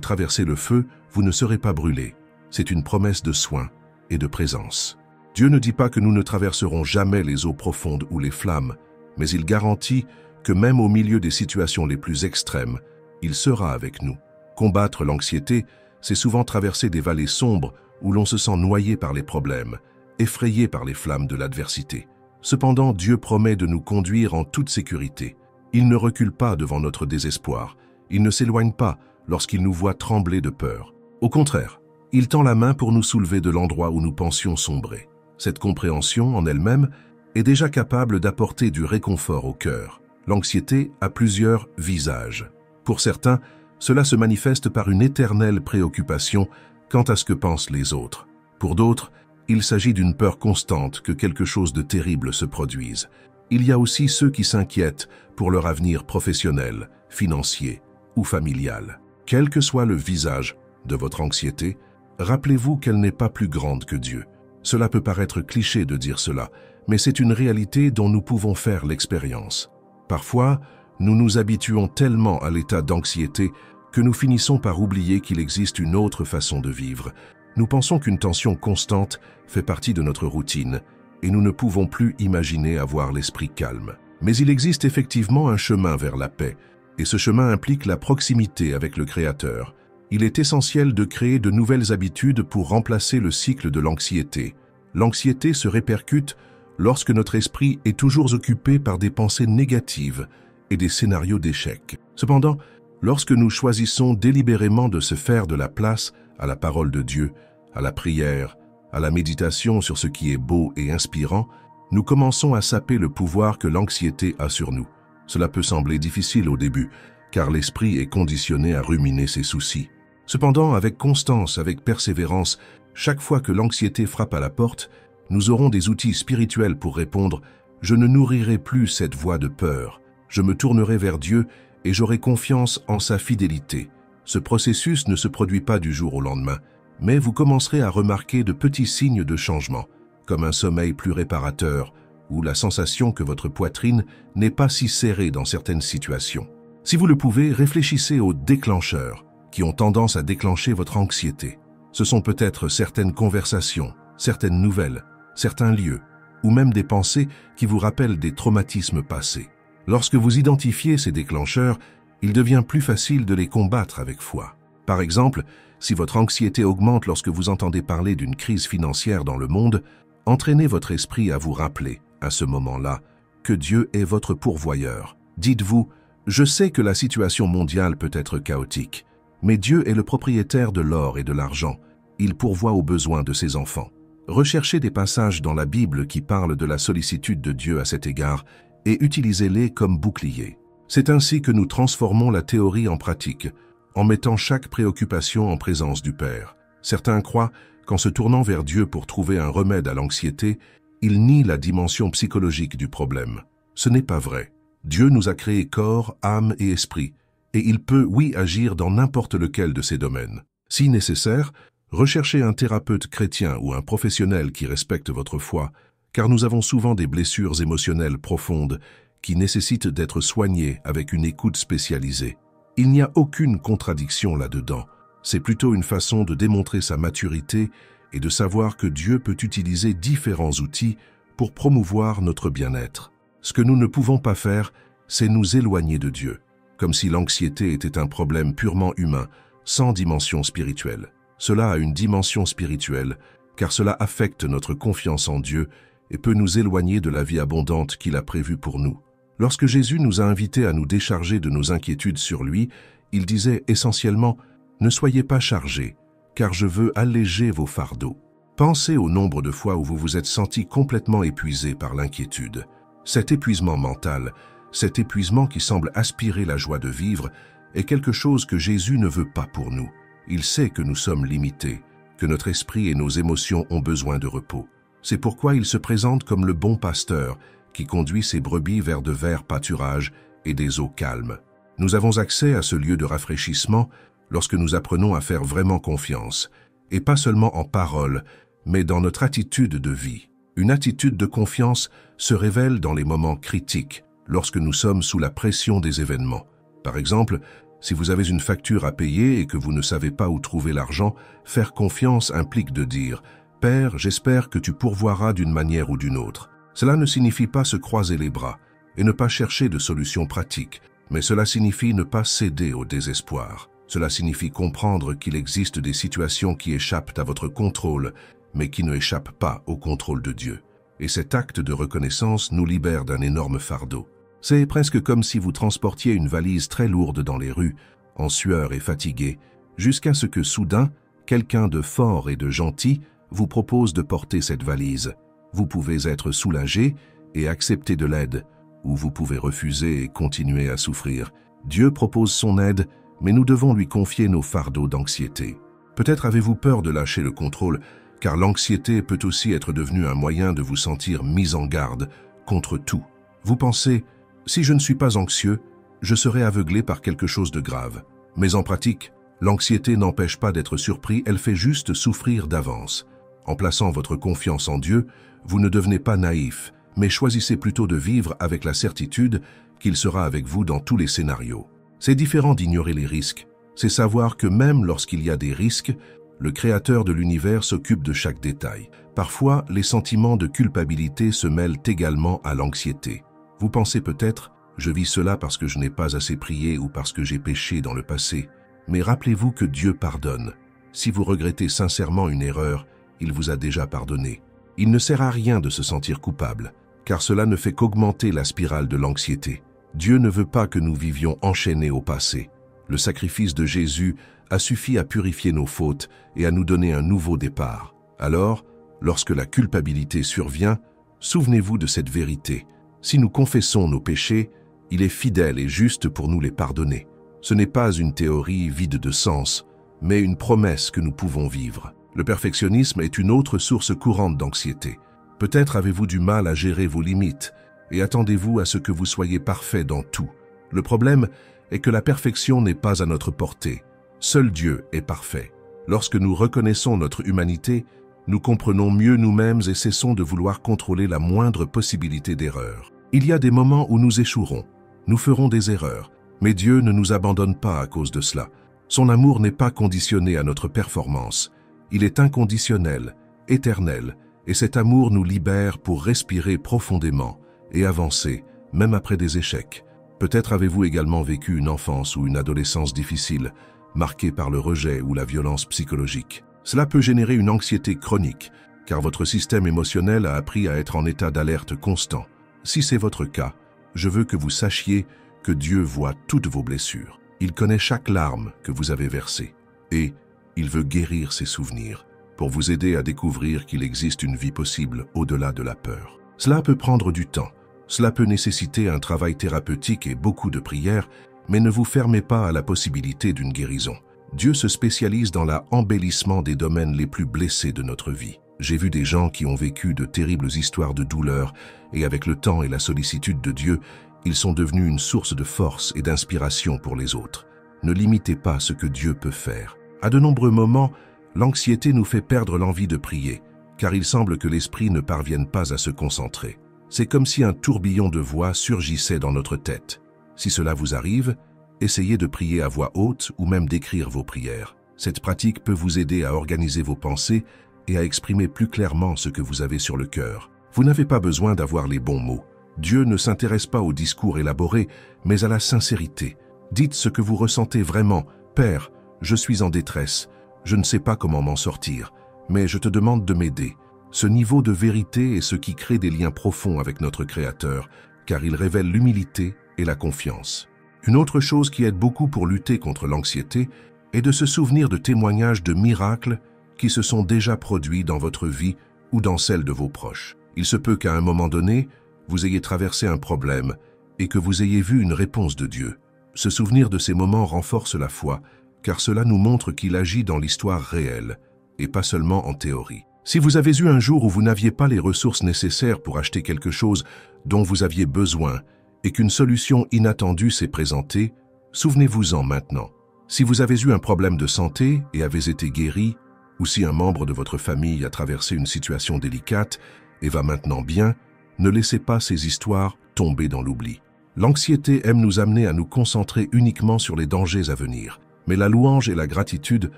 traversez le feu, vous ne serez pas brûlés. C'est une promesse de soin et de présence. Dieu ne dit pas que nous ne traverserons jamais les eaux profondes ou les flammes, mais il garantit que même au milieu des situations les plus extrêmes, il sera avec nous. Combattre l'anxiété, c'est souvent traverser des vallées sombres où l'on se sent noyé par les problèmes, effrayé par les flammes de l'adversité. Cependant, Dieu promet de nous conduire en toute sécurité. Il ne recule pas devant notre désespoir. Il ne s'éloigne pas lorsqu'il nous voit trembler de peur. Au contraire, il tend la main pour nous soulever de l'endroit où nous pensions sombrer. Cette compréhension, en elle-même, est déjà capable d'apporter du réconfort au cœur. L'anxiété a plusieurs visages. Pour certains, cela se manifeste par une éternelle préoccupation quant à ce que pensent les autres. Pour d'autres, il s'agit d'une peur constante que quelque chose de terrible se produise. Il y a aussi ceux qui s'inquiètent pour leur avenir professionnel, financier ou familial. Quel que soit le visage de votre anxiété, rappelez-vous qu'elle n'est pas plus grande que Dieu. Cela peut paraître cliché de dire cela, mais c'est une réalité dont nous pouvons faire l'expérience. Parfois, nous nous habituons tellement à l'état d'anxiété que nous finissons par oublier qu'il existe une autre façon de vivre. Nous pensons qu'une tension constante fait partie de notre routine et nous ne pouvons plus imaginer avoir l'esprit calme. Mais il existe effectivement un chemin vers la paix, et ce chemin implique la proximité avec le Créateur. Il est essentiel de créer de nouvelles habitudes pour remplacer le cycle de l'anxiété. L'anxiété se répercute lorsque notre esprit est toujours occupé par des pensées négatives et des scénarios d'échec. Cependant, lorsque nous choisissons délibérément de se faire de la place à la parole de Dieu, à la prière, à la méditation sur ce qui est beau et inspirant, nous commençons à saper le pouvoir que l'anxiété a sur nous. Cela peut sembler difficile au début, car l'esprit est conditionné à ruminer ses soucis. Cependant, avec constance, avec persévérance, chaque fois que l'anxiété frappe à la porte, nous aurons des outils spirituels pour répondre « Je ne nourrirai plus cette voix de peur. Je me tournerai vers Dieu et j'aurai confiance en sa fidélité. » Ce processus ne se produit pas du jour au lendemain, mais vous commencerez à remarquer de petits signes de changement, comme un sommeil plus réparateur ou la sensation que votre poitrine n'est pas si serrée dans certaines situations. Si vous le pouvez, réfléchissez aux déclencheurs qui ont tendance à déclencher votre anxiété. Ce sont peut-être certaines conversations, certaines nouvelles, certains lieux, ou même des pensées qui vous rappellent des traumatismes passés. Lorsque vous identifiez ces déclencheurs, il devient plus facile de les combattre avec foi. Par exemple, si votre anxiété augmente lorsque vous entendez parler d'une crise financière dans le monde, entraînez votre esprit à vous rappeler, à ce moment-là, que Dieu est votre pourvoyeur. Dites-vous, je sais que la situation mondiale peut être chaotique, mais Dieu est le propriétaire de l'or et de l'argent. Il pourvoit aux besoins de ses enfants. Recherchez des passages dans la Bible qui parlent de la sollicitude de Dieu à cet égard et utilisez-les comme bouclier. C'est ainsi que nous transformons la théorie en pratique, en mettant chaque préoccupation en présence du Père. Certains croient qu'en se tournant vers Dieu pour trouver un remède à l'anxiété, ils nient la dimension psychologique du problème. Ce n'est pas vrai. Dieu nous a créés corps, âme et esprit, et il peut, oui, agir dans n'importe lequel de ces domaines. Si nécessaire, recherchez un thérapeute chrétien ou un professionnel qui respecte votre foi, car nous avons souvent des blessures émotionnelles profondes qui nécessitent d'être soignées avec une écoute spécialisée. Il n'y a aucune contradiction là-dedans. C'est plutôt une façon de démontrer sa maturité et de savoir que Dieu peut utiliser différents outils pour promouvoir notre bien-être. Ce que nous ne pouvons pas faire, c'est nous éloigner de Dieu, comme si l'anxiété était un problème purement humain, sans dimension spirituelle. Cela a une dimension spirituelle, car cela affecte notre confiance en Dieu et peut nous éloigner de la vie abondante qu'il a prévue pour nous. Lorsque Jésus nous a invités à nous décharger de nos inquiétudes sur lui, il disait essentiellement « Ne soyez pas chargés, car je veux alléger vos fardeaux. » Pensez au nombre de fois où vous vous êtes senti complètement épuisé par l'inquiétude. Cet épuisement mental, cet épuisement qui semble aspirer la joie de vivre, est quelque chose que Jésus ne veut pas pour nous. Il sait que nous sommes limités, que notre esprit et nos émotions ont besoin de repos. C'est pourquoi il se présente comme le bon pasteur qui conduit ses brebis vers de verts pâturages et des eaux calmes. Nous avons accès à ce lieu de rafraîchissement lorsque nous apprenons à faire vraiment confiance, et pas seulement en parole, mais dans notre attitude de vie. Une attitude de confiance se révèle dans les moments critiques, lorsque nous sommes sous la pression des événements. Par exemple, si vous avez une facture à payer et que vous ne savez pas où trouver l'argent, faire confiance implique de dire « Père, j'espère que tu pourvoiras d'une manière ou d'une autre ». Cela ne signifie pas se croiser les bras et ne pas chercher de solutions pratiques, mais cela signifie ne pas céder au désespoir. Cela signifie comprendre qu'il existe des situations qui échappent à votre contrôle, mais qui ne échappent pas au contrôle de Dieu. Et cet acte de reconnaissance nous libère d'un énorme fardeau. C'est presque comme si vous transportiez une valise très lourde dans les rues, en sueur et fatigué, jusqu'à ce que soudain, quelqu'un de fort et de gentil vous propose de porter cette valise. Vous pouvez être soulagé et accepter de l'aide, ou vous pouvez refuser et continuer à souffrir. Dieu propose son aide, mais nous devons lui confier nos fardeaux d'anxiété. Peut-être avez-vous peur de lâcher le contrôle, car l'anxiété peut aussi être devenue un moyen de vous sentir mis en garde contre tout. Vous pensez « Si je ne suis pas anxieux, je serai aveuglé par quelque chose de grave ». Mais en pratique, l'anxiété n'empêche pas d'être surpris, elle fait juste souffrir d'avance. En plaçant votre confiance en Dieu, vous ne devenez pas naïf, mais choisissez plutôt de vivre avec la certitude qu'il sera avec vous dans tous les scénarios. C'est différent d'ignorer les risques, c'est savoir que même lorsqu'il y a des risques, le Créateur de l'univers s'occupe de chaque détail. Parfois, les sentiments de culpabilité se mêlent également à l'anxiété. Vous pensez peut-être « Je vis cela parce que je n'ai pas assez prié ou parce que j'ai péché dans le passé ». Mais rappelez-vous que Dieu pardonne. Si vous regrettez sincèrement une erreur, il vous a déjà pardonné. Il ne sert à rien de se sentir coupable, car cela ne fait qu'augmenter la spirale de l'anxiété. Dieu ne veut pas que nous vivions enchaînés au passé. Le sacrifice de Jésus a suffi à purifier nos fautes et à nous donner un nouveau départ. Alors, lorsque la culpabilité survient, souvenez-vous de cette vérité. Si nous confessons nos péchés, il est fidèle et juste pour nous les pardonner. Ce n'est pas une théorie vide de sens, mais une promesse que nous pouvons vivre. Le perfectionnisme est une autre source courante d'anxiété. Peut-être avez-vous du mal à gérer vos limites et attendez-vous à ce que vous soyez parfait dans tout. Le problème est que la perfection n'est pas à notre portée. Seul Dieu est parfait. Lorsque nous reconnaissons notre humanité, nous comprenons mieux nous-mêmes et cessons de vouloir contrôler la moindre possibilité d'erreur. Il y a des moments où nous échouerons, nous ferons des erreurs, mais Dieu ne nous abandonne pas à cause de cela. Son amour n'est pas conditionné à notre performance. Il est inconditionnel, éternel, et cet amour nous libère pour respirer profondément et avancer, même après des échecs. Peut-être avez-vous également vécu une enfance ou une adolescence difficile, marquée par le rejet ou la violence psychologique. Cela peut générer une anxiété chronique, car votre système émotionnel a appris à être en état d'alerte constant. Si c'est votre cas, je veux que vous sachiez que Dieu voit toutes vos blessures. Il connaît chaque larme que vous avez versée, et il veut guérir ces souvenirs, pour vous aider à découvrir qu'il existe une vie possible au-delà de la peur. Cela peut prendre du temps. Cela peut nécessiter un travail thérapeutique et beaucoup de prières, mais ne vous fermez pas à la possibilité d'une guérison. Dieu se spécialise dans l'embellissement des domaines les plus blessés de notre vie. J'ai vu des gens qui ont vécu de terribles histoires de douleur, et avec le temps et la sollicitude de Dieu, ils sont devenus une source de force et d'inspiration pour les autres. Ne limitez pas ce que Dieu peut faire. À de nombreux moments, l'anxiété nous fait perdre l'envie de prier, car il semble que l'esprit ne parvienne pas à se concentrer. C'est comme si un tourbillon de voix surgissait dans notre tête. Si cela vous arrive, essayez de prier à voix haute ou même d'écrire vos prières. Cette pratique peut vous aider à organiser vos pensées et à exprimer plus clairement ce que vous avez sur le cœur. Vous n'avez pas besoin d'avoir les bons mots. Dieu ne s'intéresse pas aux discours élaborés, mais à la sincérité. Dites ce que vous ressentez vraiment. « Père, je suis en détresse. Je ne sais pas comment m'en sortir, mais je te demande de m'aider. » Ce niveau de vérité est ce qui crée des liens profonds avec notre Créateur, car il révèle l'humilité et la confiance. Une autre chose qui aide beaucoup pour lutter contre l'anxiété est de se souvenir de témoignages de miracles qui se sont déjà produits dans votre vie ou dans celle de vos proches. Il se peut qu'à un moment donné, vous ayez traversé un problème et que vous ayez vu une réponse de Dieu. Se souvenir de ces moments renforce la foi, car cela nous montre qu'il agit dans l'histoire réelle et pas seulement en théorie. Si vous avez eu un jour où vous n'aviez pas les ressources nécessaires pour acheter quelque chose dont vous aviez besoin et qu'une solution inattendue s'est présentée, souvenez-vous-en maintenant. Si vous avez eu un problème de santé et avez été guéri, ou si un membre de votre famille a traversé une situation délicate et va maintenant bien, ne laissez pas ces histoires tomber dans l'oubli. L'anxiété aime nous amener à nous concentrer uniquement sur les dangers à venir. Mais la louange et la gratitude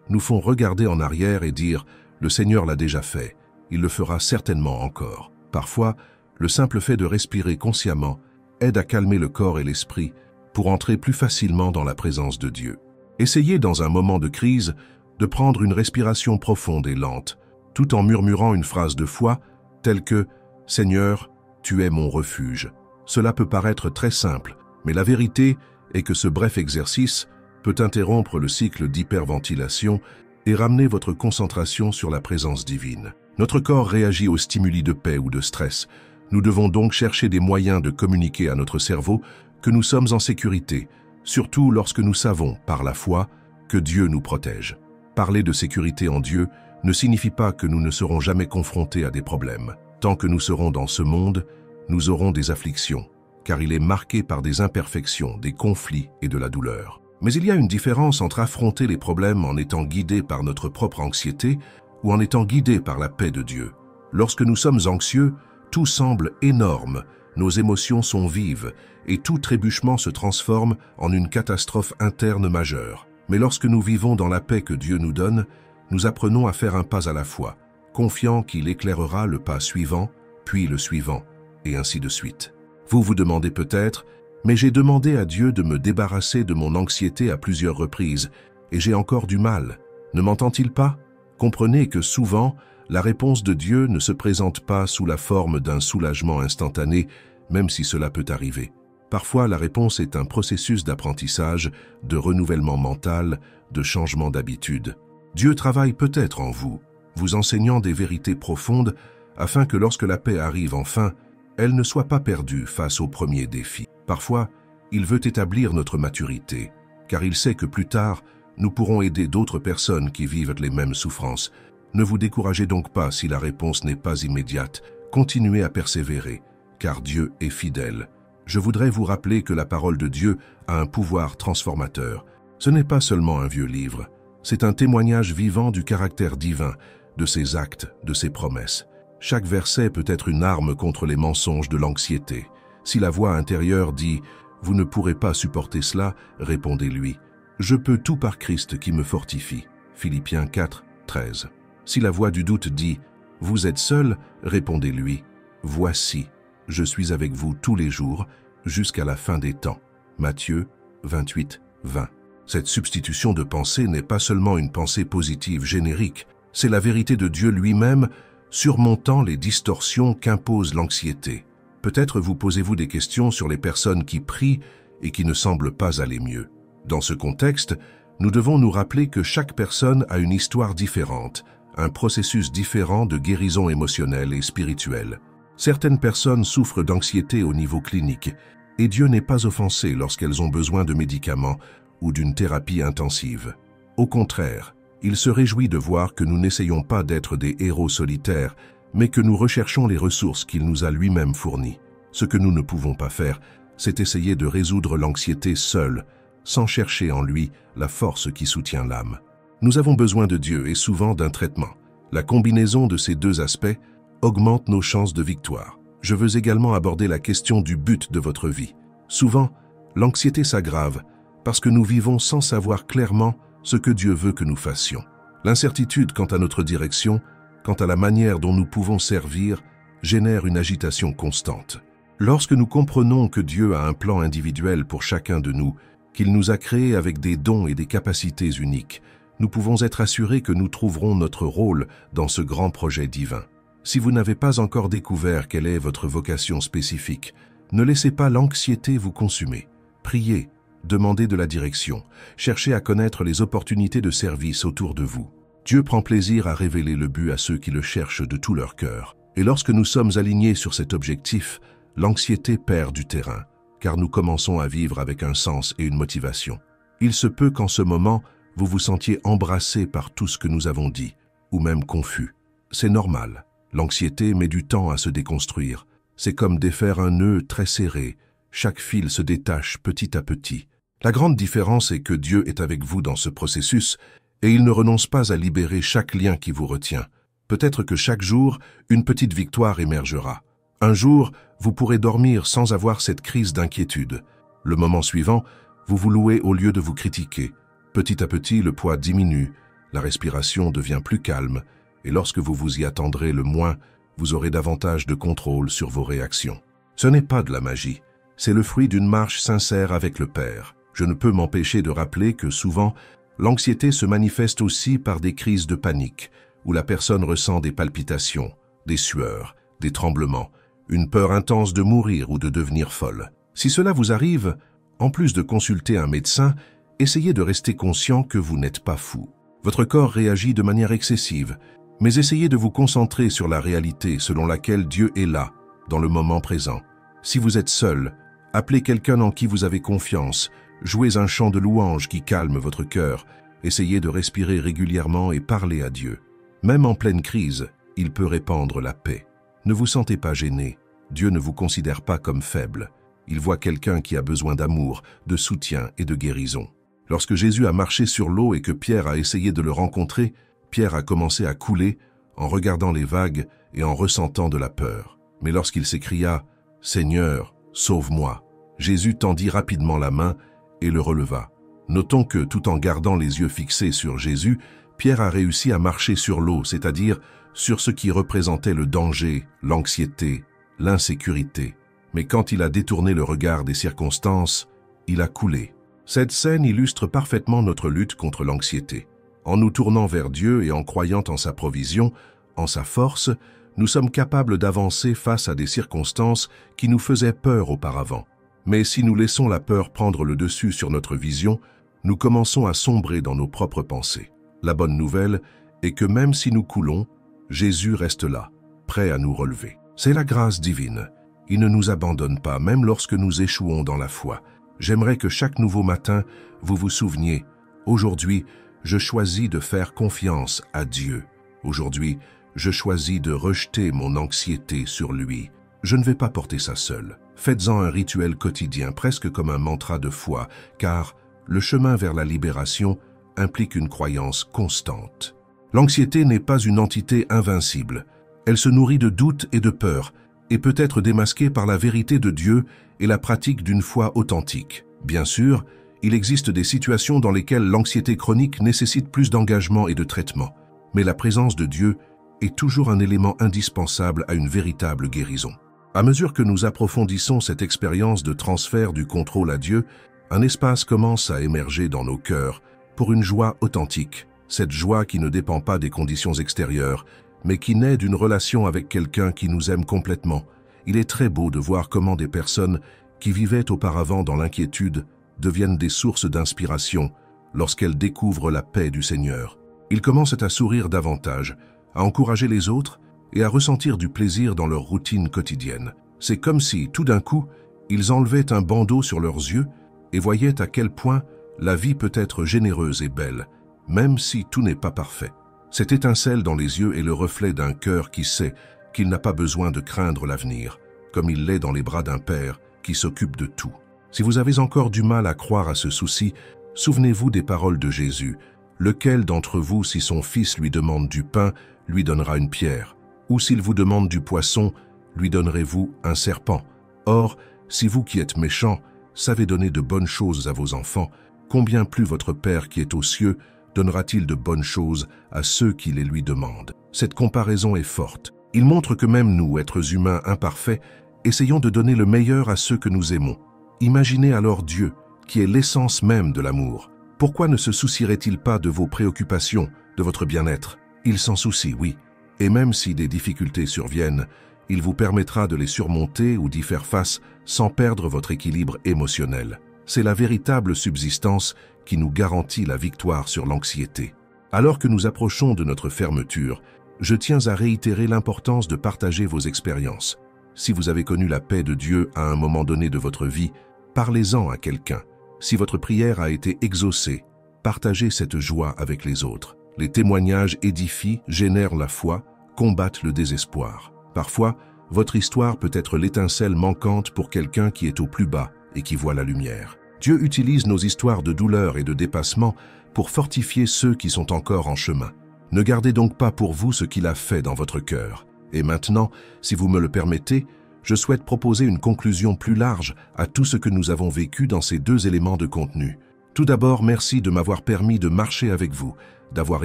nous font regarder en arrière et dire « Le Seigneur l'a déjà fait, il le fera certainement encore ». Parfois, le simple fait de respirer consciemment aide à calmer le corps et l'esprit pour entrer plus facilement dans la présence de Dieu. Essayez dans un moment de crise de prendre une respiration profonde et lente, tout en murmurant une phrase de foi telle que « Seigneur, tu es mon refuge ». Cela peut paraître très simple, mais la vérité est que ce bref exercice peut interrompre le cycle d'hyperventilation et ramener votre concentration sur la présence divine. Notre corps réagit aux stimuli de paix ou de stress. Nous devons donc chercher des moyens de communiquer à notre cerveau que nous sommes en sécurité, surtout lorsque nous savons, par la foi, que Dieu nous protège. Parler de sécurité en Dieu ne signifie pas que nous ne serons jamais confrontés à des problèmes. Tant que nous serons dans ce monde, nous aurons des afflictions, car il est marqué par des imperfections, des conflits et de la douleur. Mais il y a une différence entre affronter les problèmes en étant guidé par notre propre anxiété ou en étant guidé par la paix de Dieu. Lorsque nous sommes anxieux, tout semble énorme, nos émotions sont vives et tout trébuchement se transforme en une catastrophe interne majeure. Mais lorsque nous vivons dans la paix que Dieu nous donne, nous apprenons à faire un pas à la fois, confiant qu'il éclairera le pas suivant, puis le suivant, et ainsi de suite. Vous vous demandez peut-être, mais j'ai demandé à Dieu de me débarrasser de mon anxiété à plusieurs reprises, et j'ai encore du mal. Ne m'entend-il pas? Comprenez que souvent, la réponse de Dieu ne se présente pas sous la forme d'un soulagement instantané, même si cela peut arriver. Parfois, la réponse est un processus d'apprentissage, de renouvellement mental, de changement d'habitude. Dieu travaille peut-être en vous, vous enseignant des vérités profondes, afin que lorsque la paix arrive enfin, elle ne soit pas perdue face au premier défi. Parfois, il veut établir notre maturité, car il sait que plus tard, nous pourrons aider d'autres personnes qui vivent les mêmes souffrances. Ne vous découragez donc pas si la réponse n'est pas immédiate. Continuez à persévérer, car Dieu est fidèle. Je voudrais vous rappeler que la parole de Dieu a un pouvoir transformateur. Ce n'est pas seulement un vieux livre, c'est un témoignage vivant du caractère divin, de ses actes, de ses promesses. Chaque verset peut être une arme contre les mensonges de l'anxiété. Si la voix intérieure dit « Vous ne pourrez pas supporter cela », répondez-lui « Je peux tout par Christ qui me fortifie ». Philippiens 4, 13. Si la voix du doute dit « Vous êtes seul », répondez-lui « Voici, je suis avec vous tous les jours, jusqu'à la fin des temps ». Matthieu 28, 20. Cette substitution de pensée n'est pas seulement une pensée positive générique, c'est la vérité de Dieu lui-même surmontant les distorsions qu'impose l'anxiété. Peut-être vous posez-vous des questions sur les personnes qui prient et qui ne semblent pas aller mieux. Dans ce contexte, nous devons nous rappeler que chaque personne a une histoire différente, un processus différent de guérison émotionnelle et spirituelle. Certaines personnes souffrent d'anxiété au niveau clinique, et Dieu n'est pas offensé lorsqu'elles ont besoin de médicaments ou d'une thérapie intensive. Au contraire, il se réjouit de voir que nous n'essayons pas d'être des héros solitaires, mais que nous recherchons les ressources qu'il nous a lui-même fournies. Ce que nous ne pouvons pas faire, c'est essayer de résoudre l'anxiété seul, sans chercher en lui la force qui soutient l'âme. Nous avons besoin de Dieu et souvent d'un traitement. La combinaison de ces deux aspects augmente nos chances de victoire. Je veux également aborder la question du but de votre vie. Souvent, l'anxiété s'aggrave parce que nous vivons sans savoir clairement ce que Dieu veut que nous fassions. L'incertitude quant à notre direction, quant à la manière dont nous pouvons servir, génère une agitation constante. Lorsque nous comprenons que Dieu a un plan individuel pour chacun de nous, qu'il nous a créés avec des dons et des capacités uniques, nous pouvons être assurés que nous trouverons notre rôle dans ce grand projet divin. Si vous n'avez pas encore découvert quelle est votre vocation spécifique, ne laissez pas l'anxiété vous consumer. Priez, demandez de la direction, cherchez à connaître les opportunités de service autour de vous. Dieu prend plaisir à révéler le but à ceux qui le cherchent de tout leur cœur. Et lorsque nous sommes alignés sur cet objectif, l'anxiété perd du terrain, car nous commençons à vivre avec un sens et une motivation. Il se peut qu'en ce moment, vous vous sentiez embrassé par tout ce que nous avons dit, ou même confus. C'est normal. L'anxiété met du temps à se déconstruire. C'est comme défaire un nœud très serré. Chaque fil se détache petit à petit. La grande différence est que Dieu est avec vous dans ce processus et il ne renonce pas à libérer chaque lien qui vous retient. Peut-être que chaque jour, une petite victoire émergera. Un jour, vous pourrez dormir sans avoir cette crise d'inquiétude. Le moment suivant, vous vous louez au lieu de vous critiquer. Petit à petit, le poids diminue, la respiration devient plus calme, et lorsque vous vous y attendrez le moins, vous aurez davantage de contrôle sur vos réactions. Ce n'est pas de la magie, c'est le fruit d'une marche sincère avec le Père. Je ne peux m'empêcher de rappeler que souvent, l'anxiété se manifeste aussi par des crises de panique, où la personne ressent des palpitations, des sueurs, des tremblements, une peur intense de mourir ou de devenir folle. Si cela vous arrive, en plus de consulter un médecin, essayez de rester conscient que vous n'êtes pas fou. Votre corps réagit de manière excessive, mais essayez de vous concentrer sur la réalité selon laquelle Dieu est là, dans le moment présent. Si vous êtes seul, appelez quelqu'un en qui vous avez confiance, jouez un chant de louange qui calme votre cœur, essayez de respirer régulièrement et parlez à Dieu. Même en pleine crise, il peut répandre la paix. Ne vous sentez pas gêné, Dieu ne vous considère pas comme faible. Il voit quelqu'un qui a besoin d'amour, de soutien et de guérison. Lorsque Jésus a marché sur l'eau et que Pierre a essayé de le rencontrer, Pierre a commencé à couler en regardant les vagues et en ressentant de la peur. Mais lorsqu'il s'écria « Seigneur, sauve-moi », Jésus tendit rapidement la main et le releva. Notons que, tout en gardant les yeux fixés sur Jésus, Pierre a réussi à marcher sur l'eau, c'est-à-dire sur ce qui représentait le danger, l'anxiété, l'insécurité. Mais quand il a détourné le regard des circonstances, il a coulé. Cette scène illustre parfaitement notre lutte contre l'anxiété. En nous tournant vers Dieu et en croyant en sa provision, en sa force, nous sommes capables d'avancer face à des circonstances qui nous faisaient peur auparavant. Mais si nous laissons la peur prendre le dessus sur notre vision, nous commençons à sombrer dans nos propres pensées. La bonne nouvelle est que même si nous coulons, Jésus reste là, prêt à nous relever. C'est la grâce divine. Il ne nous abandonne pas, même lorsque nous échouons dans la foi. J'aimerais que chaque nouveau matin, vous vous souveniez, aujourd'hui, je choisis de faire confiance à Dieu. Aujourd'hui, je choisis de rejeter mon anxiété sur lui. Je ne vais pas porter ça seul. Faites-en un rituel quotidien, presque comme un mantra de foi, car le chemin vers la libération implique une croyance constante. L'anxiété n'est pas une entité invincible. Elle se nourrit de doutes et de peurs, et peut être démasquée par la vérité de Dieu et la pratique d'une foi authentique. Bien sûr, il existe des situations dans lesquelles l'anxiété chronique nécessite plus d'engagement et de traitement, mais la présence de Dieu est toujours un élément indispensable à une véritable guérison. À mesure que nous approfondissons cette expérience de transfert du contrôle à Dieu, un espace commence à émerger dans nos cœurs pour une joie authentique, cette joie qui ne dépend pas des conditions extérieures, mais qui naît d'une relation avec quelqu'un qui nous aime complètement. Il est très beau de voir comment des personnes qui vivaient auparavant dans l'inquiétude deviennent des sources d'inspiration lorsqu'elles découvrent la paix du Seigneur. Ils commencent à sourire davantage, à encourager les autres et à ressentir du plaisir dans leur routine quotidienne. C'est comme si, tout d'un coup, ils enlevaient un bandeau sur leurs yeux et voyaient à quel point la vie peut être généreuse et belle, même si tout n'est pas parfait. Cette étincelle dans les yeux est le reflet d'un cœur qui sait qu'il n'a pas besoin de craindre l'avenir, comme il l'est dans les bras d'un père qui s'occupe de tout. Si vous avez encore du mal à croire à ce souci, souvenez-vous des paroles de Jésus. Lequel d'entre vous, si son fils lui demande du pain, lui donnera une pierre? Ou s'il vous demande du poisson, lui donnerez-vous un serpent? Or, si vous qui êtes méchants, savez donner de bonnes choses à vos enfants, combien plus votre Père qui est aux cieux donnera-t-il de bonnes choses à ceux qui les lui demandent? Cette comparaison est forte. Il montre que même nous, êtres humains imparfaits, essayons de donner le meilleur à ceux que nous aimons. Imaginez alors Dieu, qui est l'essence même de l'amour. Pourquoi ne se soucierait-il pas de vos préoccupations, de votre bien-être? Il s'en soucie, oui. Et même si des difficultés surviennent, il vous permettra de les surmonter ou d'y faire face sans perdre votre équilibre émotionnel. C'est la véritable subsistance qui nous garantit la victoire sur l'anxiété. Alors que nous approchons de notre fermeture, je tiens à réitérer l'importance de partager vos expériences. Si vous avez connu la paix de Dieu à un moment donné de votre vie, parlez-en à quelqu'un. Si votre prière a été exaucée, partagez cette joie avec les autres. Les témoignages édifient, génèrent la foi, combattent le désespoir. Parfois, votre histoire peut être l'étincelle manquante pour quelqu'un qui est au plus bas et qui voit la lumière. Dieu utilise nos histoires de douleur et de dépassement pour fortifier ceux qui sont encore en chemin. Ne gardez donc pas pour vous ce qu'il a fait dans votre cœur. Et maintenant, si vous me le permettez, je souhaite proposer une conclusion plus large à tout ce que nous avons vécu dans ces 2 éléments de contenu. Tout d'abord, merci de m'avoir permis de marcher avec vous, d'avoir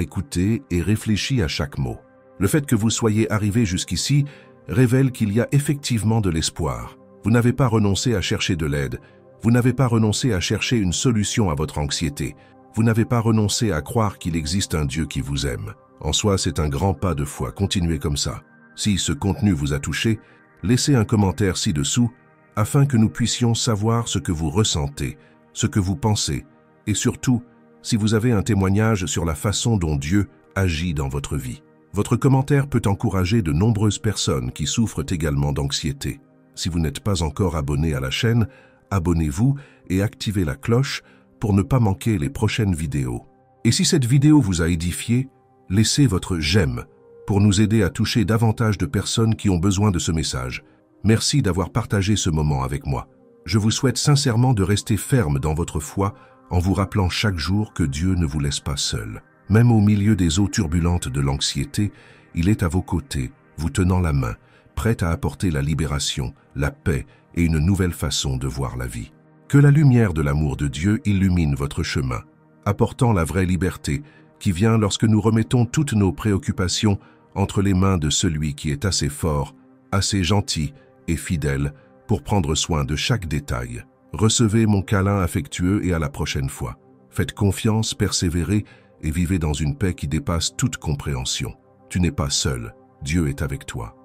écouté et réfléchi à chaque mot. Le fait que vous soyez arrivé jusqu'ici révèle qu'il y a effectivement de l'espoir. Vous n'avez pas renoncé à chercher de l'aide, vous n'avez pas renoncé à chercher une solution à votre anxiété, vous n'avez pas renoncé à croire qu'il existe un Dieu qui vous aime. En soi, c'est un grand pas de foi, continuez comme ça. Si ce contenu vous a touché, laissez un commentaire ci-dessous afin que nous puissions savoir ce que vous ressentez, ce que vous pensez, et surtout, si vous avez un témoignage sur la façon dont Dieu agit dans votre vie. Votre commentaire peut encourager de nombreuses personnes qui souffrent également d'anxiété. Si vous n'êtes pas encore abonné à la chaîne, abonnez-vous et activez la cloche pour ne pas manquer les prochaines vidéos. Et si cette vidéo vous a édifié, laissez votre j'aime pour nous aider à toucher davantage de personnes qui ont besoin de ce message. Merci d'avoir partagé ce moment avec moi. Je vous souhaite sincèrement de rester ferme dans votre foi en vous rappelant chaque jour que Dieu ne vous laisse pas seul. Même au milieu des eaux turbulentes de l'anxiété, il est à vos côtés, vous tenant la main, prêt à apporter la libération, la paix et une nouvelle façon de voir la vie. Que la lumière de l'amour de Dieu illumine votre chemin, apportant la vraie liberté qui vient lorsque nous remettons toutes nos préoccupations entre les mains de celui qui est assez fort, assez gentil et fidèle pour prendre soin de chaque détail. Recevez mon câlin affectueux et à la prochaine fois. Faites confiance, persévérez et vivez dans une paix qui dépasse toute compréhension. Tu n'es pas seul, Dieu est avec toi.